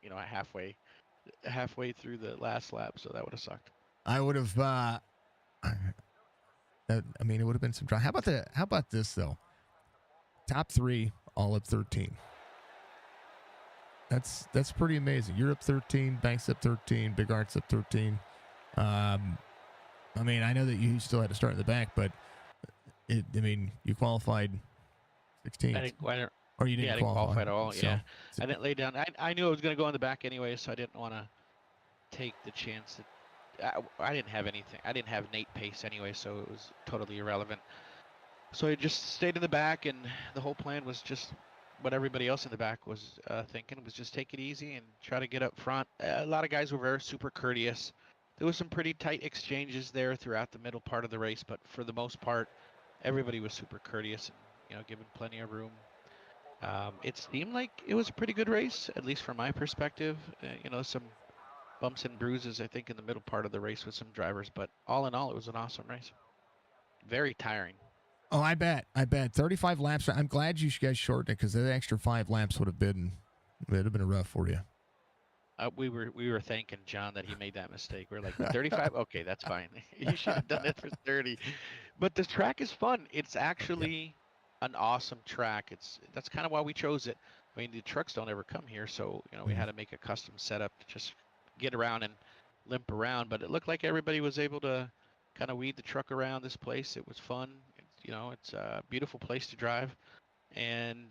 Halfway through the last lap, so that would have sucked. I would have. I mean, it would have been some try. How about this though? Top 3, all up 13. That's pretty amazing. You're up 13, Banks up 13, Big Art's up 13. I mean, I know that you still had to start in the back, but you qualified 16th. Or you didn't qualify at all. So, yeah, I didn't lay down. I knew I was going to go in the back anyway, so I didn't want to take the chance that I didn't have anything. I didn't have Nate pace anyway, so it was totally irrelevant. So I just stayed in the back, and the whole plan was just what everybody else in the back was thinking, was just take it easy and try to get up front. A lot of guys were very super courteous. There was some pretty tight exchanges there throughout the middle part of the race, but for the most part, everybody was super courteous and given plenty of room. It seemed like it was a pretty good race, at least from my perspective. Some bumps and bruises, I think, in the middle part of the race with some drivers, but all in all, it was an awesome race. Very tiring. Oh, I bet 35 laps. I'm glad you guys shortened it because the extra 5 laps would have been rough for you. We were thanking John that he made that mistake. We're like 35. Okay, that's fine. You should have done it for 30. But this track is fun. It's actually an awesome track. That's kind of why we chose it. I mean, the trucks don't ever come here, so we had to make a custom setup to just get around and limp around. But it looked like everybody was able to kind of weed the truck around this place. It was fun. It's a beautiful place to drive. And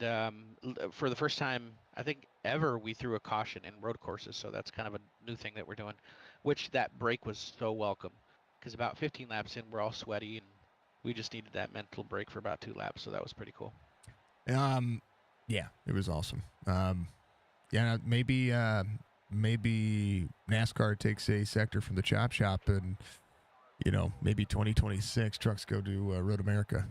for the first time, I think ever, we threw a caution in road courses. So that's kind of a new thing that we're doing, which that break was so welcome. Because about 15 laps in, we're all sweaty, and we just needed that mental break for about 2 laps. So that was pretty cool. Yeah, it was awesome. Maybe NASCAR takes a sector from the chop shop, and maybe 2026 trucks go to Road America.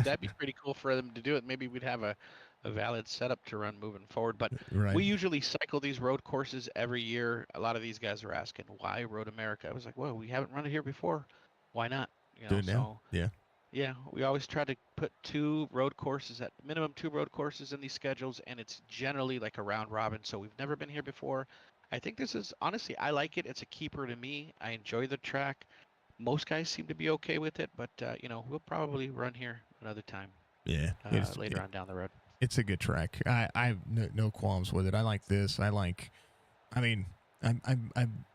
That'd be pretty cool for them to do it. Maybe we'd have a valid setup to run moving forward. But right. We usually cycle these road courses every year. A lot of these guys are asking, why Road America? I was like, well, we haven't run it here before. Why not? Do it now. Yeah. Yeah, we always try to put 2 road courses, at minimum 2 road courses in these schedules, and it's generally like a round robin. So we've never been here before. I think this is, honestly, I like it. It's a keeper to me. I enjoy the track. Most guys seem to be okay with it, but we'll probably run here another time. Yeah, later on down the road. It's a good track. I have no qualms with it. I like this. I'm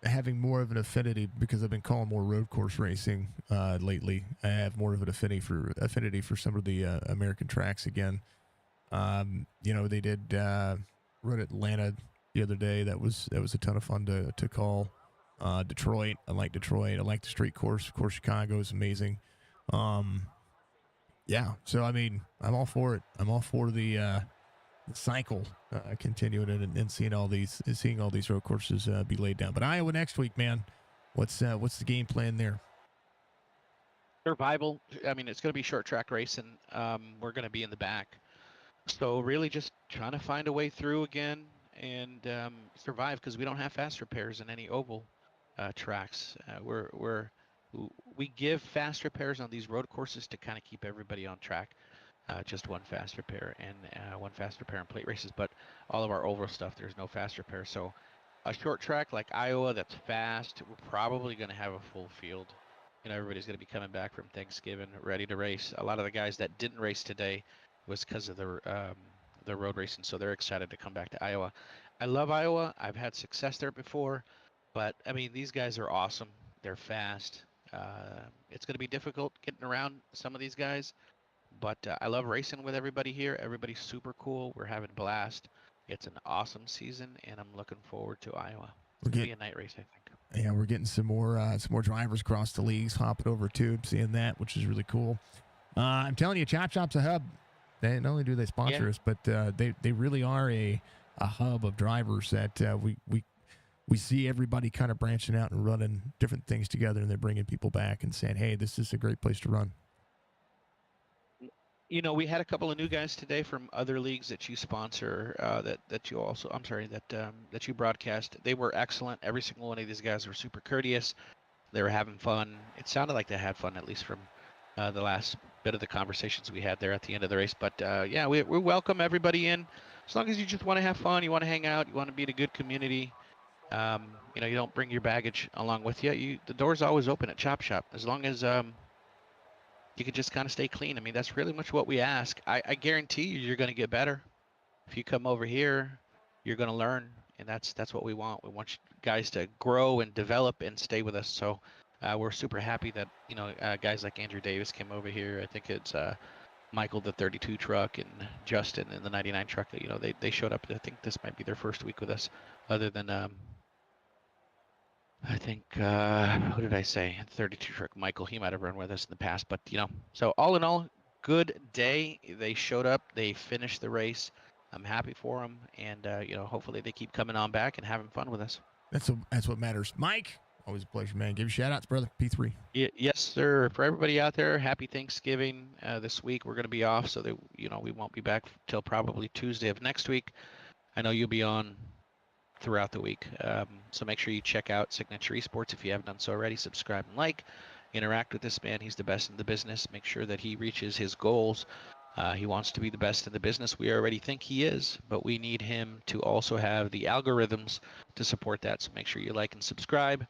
having more of an affinity because I've been calling more road course racing lately. I have more of an affinity for some of the American tracks again. They did run Atlanta the other day. That was a ton of fun to call. Detroit, I like Detroit. I like the street course. Of course, Chicago is amazing. Yeah. So I'm all for it. I'm all for the cycle continuing and seeing all these road courses be laid down. But Iowa next week, man. What's the game plan there? Survival. I mean, it's going to be short track racing. We're going to be in the back, so really just trying to find a way through again and survive, because we don't have fast repairs in any oval tracks. We give fast repairs on these road courses to kind of keep everybody on track. Just one fast repair and one fast repair in plate races, but all of our oval stuff, there's no fast repair. So a short track like Iowa that's fast, we're probably going to have a full field. Everybody's going to be coming back from Thanksgiving ready to race. A lot of the guys that didn't race today was because of the road racing, so they're excited to come back to Iowa. I love Iowa. I've had success there before, but these guys are awesome. They're fast. It's going to be difficult getting around some of these guys, but I love racing with everybody here. Everybody's super cool. We're having a blast. It's an awesome season, and I'm looking forward to Iowa. It's going to be a night race, I think. Yeah, we're getting some more drivers across the leagues hopping over too, seeing that, which is really cool. I'm telling you, Chop Shop's a hub. They not only do they sponsor us, but they really are a hub of drivers that we see everybody kind of branching out and running different things together, and they're bringing people back and saying, hey, this is a great place to run. You know, we had a couple of new guys today from other leagues that you sponsor. That you also, I'm sorry, that you broadcast. They were excellent. Every single one of these guys were super courteous. They were having fun. It sounded like they had fun, at least from the last bit of the conversations we had there at the end of the race. But yeah, we welcome everybody in. As long as you just want to have fun, you want to hang out, you want to be in a good community. You know, you don't bring your baggage along with you. The door's always open at Chop Shop. As long as you could just kind of stay clean. I mean, that's really much what we ask. I guarantee you're going to get better. If you come over here, you're going to learn, and that's what we want. We want guys to grow and develop and stay with us. So we're super happy that guys like Andrew Davis came over here. I think it's Michael the 32 truck and Justin in the 99 truck. You know, they showed up. I think this might be their first week with us, other than I think, who did I say? 32 truck Michael. He might have run with us in the past, but so all in all, good day. They showed up. They finished the race. I'm happy for them, and hopefully they keep coming on back and having fun with us. That's what matters. Mike, always a pleasure, man. Give you shout outs, brother. P3. Yes, sir. For everybody out there, happy Thanksgiving. This week we're going to be off, so that we won't be back till probably Tuesday of next week. I know you'll be on throughout the week. So make sure you check out Signature Esports if you haven't done so already. Subscribe and like. Interact with this man. He's the best in the business. Make sure that he reaches his goals. He wants to be the best in the business. We already think he is, but we need him to also have the algorithms to support that. So make sure you like and subscribe.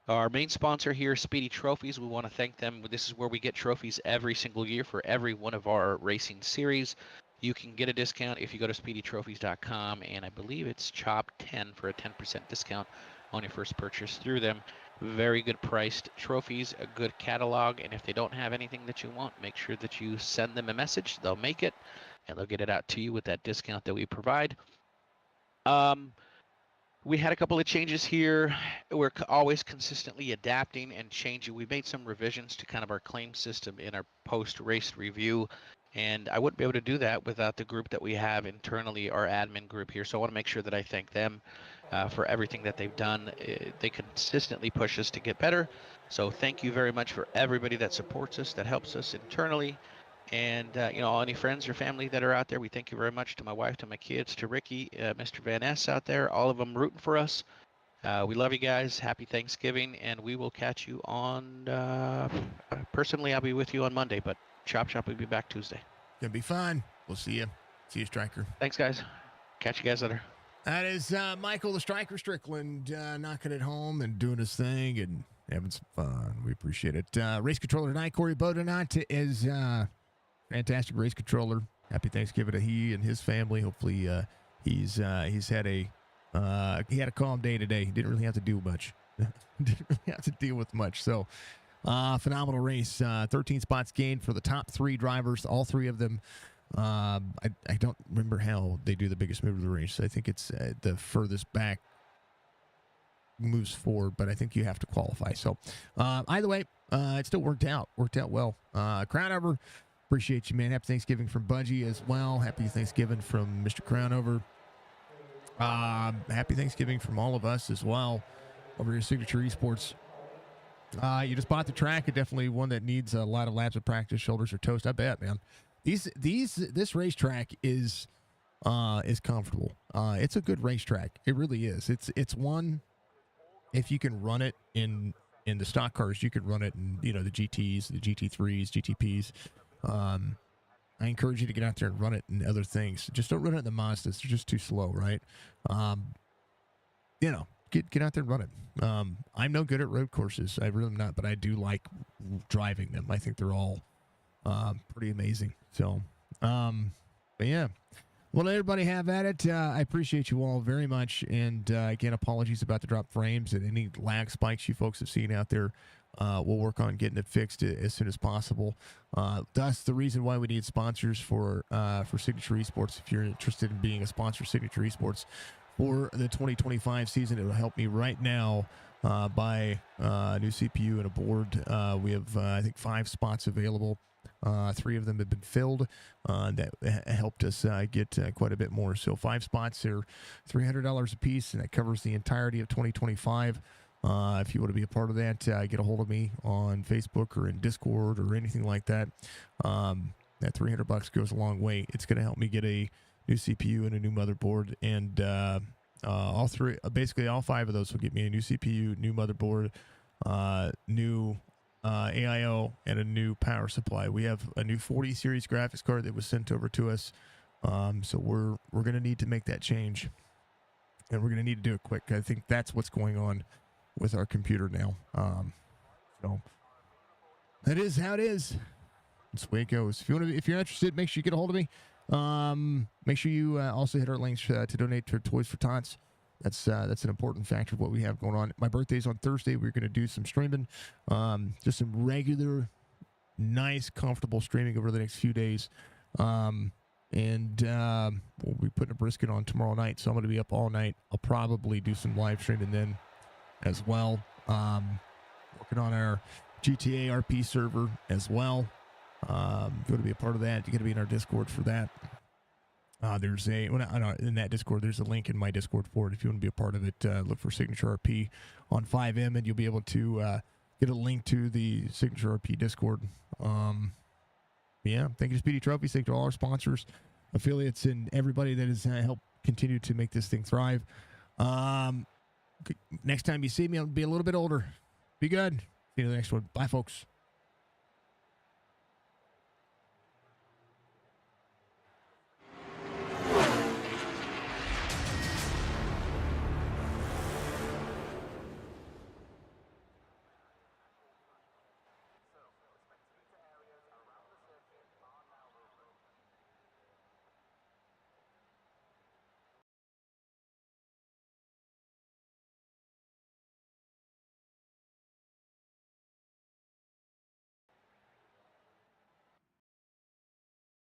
Our main sponsor here, Speedy Trophies. We want to thank them. This is where we get trophies every single year for every one of our racing series. You can get a discount if you go to speedytrophies.com, and I believe it's CHOP10 for a 10% discount on your first purchase through them. Very good priced trophies, a good catalog, and if they don't have anything that you want, make sure that you send them a message. They'll make it, and they'll get it out to you with that discount that we provide. We had a couple of changes here. We're always consistently adapting and changing. We made some revisions to kind of our claim system in our post-race review, and I wouldn't be able to do that without the group that we have internally, our admin group here. So I want to make sure that I thank them for everything that they've done. They consistently push us to get better. So thank you very much for everybody that supports us, that helps us internally. And, any friends or family that are out there, we thank you very much. To my wife, to my kids, to Ricky, Mr. Van Ness out there, all of them rooting for us. We love you guys. Happy Thanksgiving, and we will catch you on, personally, I'll be with you on Monday, but Chop Shop will be back Tuesday. Gonna be fun. We'll see you. See you, Striker. Thanks, guys. Catch you guys later. That is Michael the Striker Strickland knocking it home and doing his thing and having some fun. We appreciate it. Race controller tonight, Corey Bodinot is fantastic race controller. Happy Thanksgiving to he and his family. Hopefully he's had a calm day today. He didn't really have to do much. Didn't really have to deal with much. So phenomenal race. 13 spots gained for the top three drivers. All three of them. I don't remember how they do the biggest move of the race. I think it's the furthest back moves forward, but I think you have to qualify. So either way, it still worked out well. Crownover, appreciate you, man. Happy Thanksgiving from Budgie as well. Happy Thanksgiving from Mr. Crownover. Happy Thanksgiving from all of us as well over here at Signature Esports. You just bought the track. It definitely one that needs a lot of laps of practice. Shoulders are toast. I bet, man. This racetrack is comfortable. It's a good racetrack. It really is. It's one. If you can run it in the stock cars, you can run it in the GTs, the GT3s, GTPs. I encourage you to get out there and run it in other things. Just don't run it in the Mazdas. They're just too slow, right? Get out there and run it. I'm no good at road courses. I really am not, but I do like driving them. I think they're all pretty amazing. So, but yeah. Well, everybody have at it. I appreciate you all very much. And again, apologies about the drop frames and any lag spikes you folks have seen out there. We'll work on getting it fixed as soon as possible. That's the reason why we need sponsors for Signature Esports. If you're interested in being a sponsor of Signature Esports for the 2025 season, it will help me right now buy a new CPU and a board. We have, I think, 5 spots available. 3 of them have been filled. That helped us get quite a bit more. So 5 spots are $300 a piece, and that covers the entirety of 2025. If you want to be a part of that, get a hold of me on Facebook or in Discord or anything like that. That $300 goes a long way. It's going to help me get a new CPU and a new motherboard, and all three, basically all 5 of those will get me a new CPU, new motherboard, new AIO, and a new power supply. We have a new 40 series graphics card that was sent over to us, so we're going to need to make that change, and we're going to need to do it quick. I think that's what's going on with our computer now. So that is how it is. That's the way it goes. If you're interested, make sure you get a hold of me. Make sure you also hit our links to donate to Toys for Tots. That's an important factor of what we have going on. My birthday's on Thursday. We're going to do some streaming, just some regular, nice, comfortable streaming over the next few days. And we'll be putting a brisket on tomorrow night, so I'm going to be up all night. I'll probably do some live streaming then as well. Working on our GTA RP server as well. If you want to be a part of that, you got to be in our Discord for that. There's in that Discord, there's a link in my Discord for it. If you want to be a part of it, look for Signature RP on 5M, and you'll be able to get a link to the Signature RP Discord. Yeah, thank you to Speedy Trophies. Thank you to all our sponsors, affiliates, and everybody that has helped continue to make this thing thrive. Next time you see me, I'll be a little bit older. Be good. See you in the next one. Bye, folks.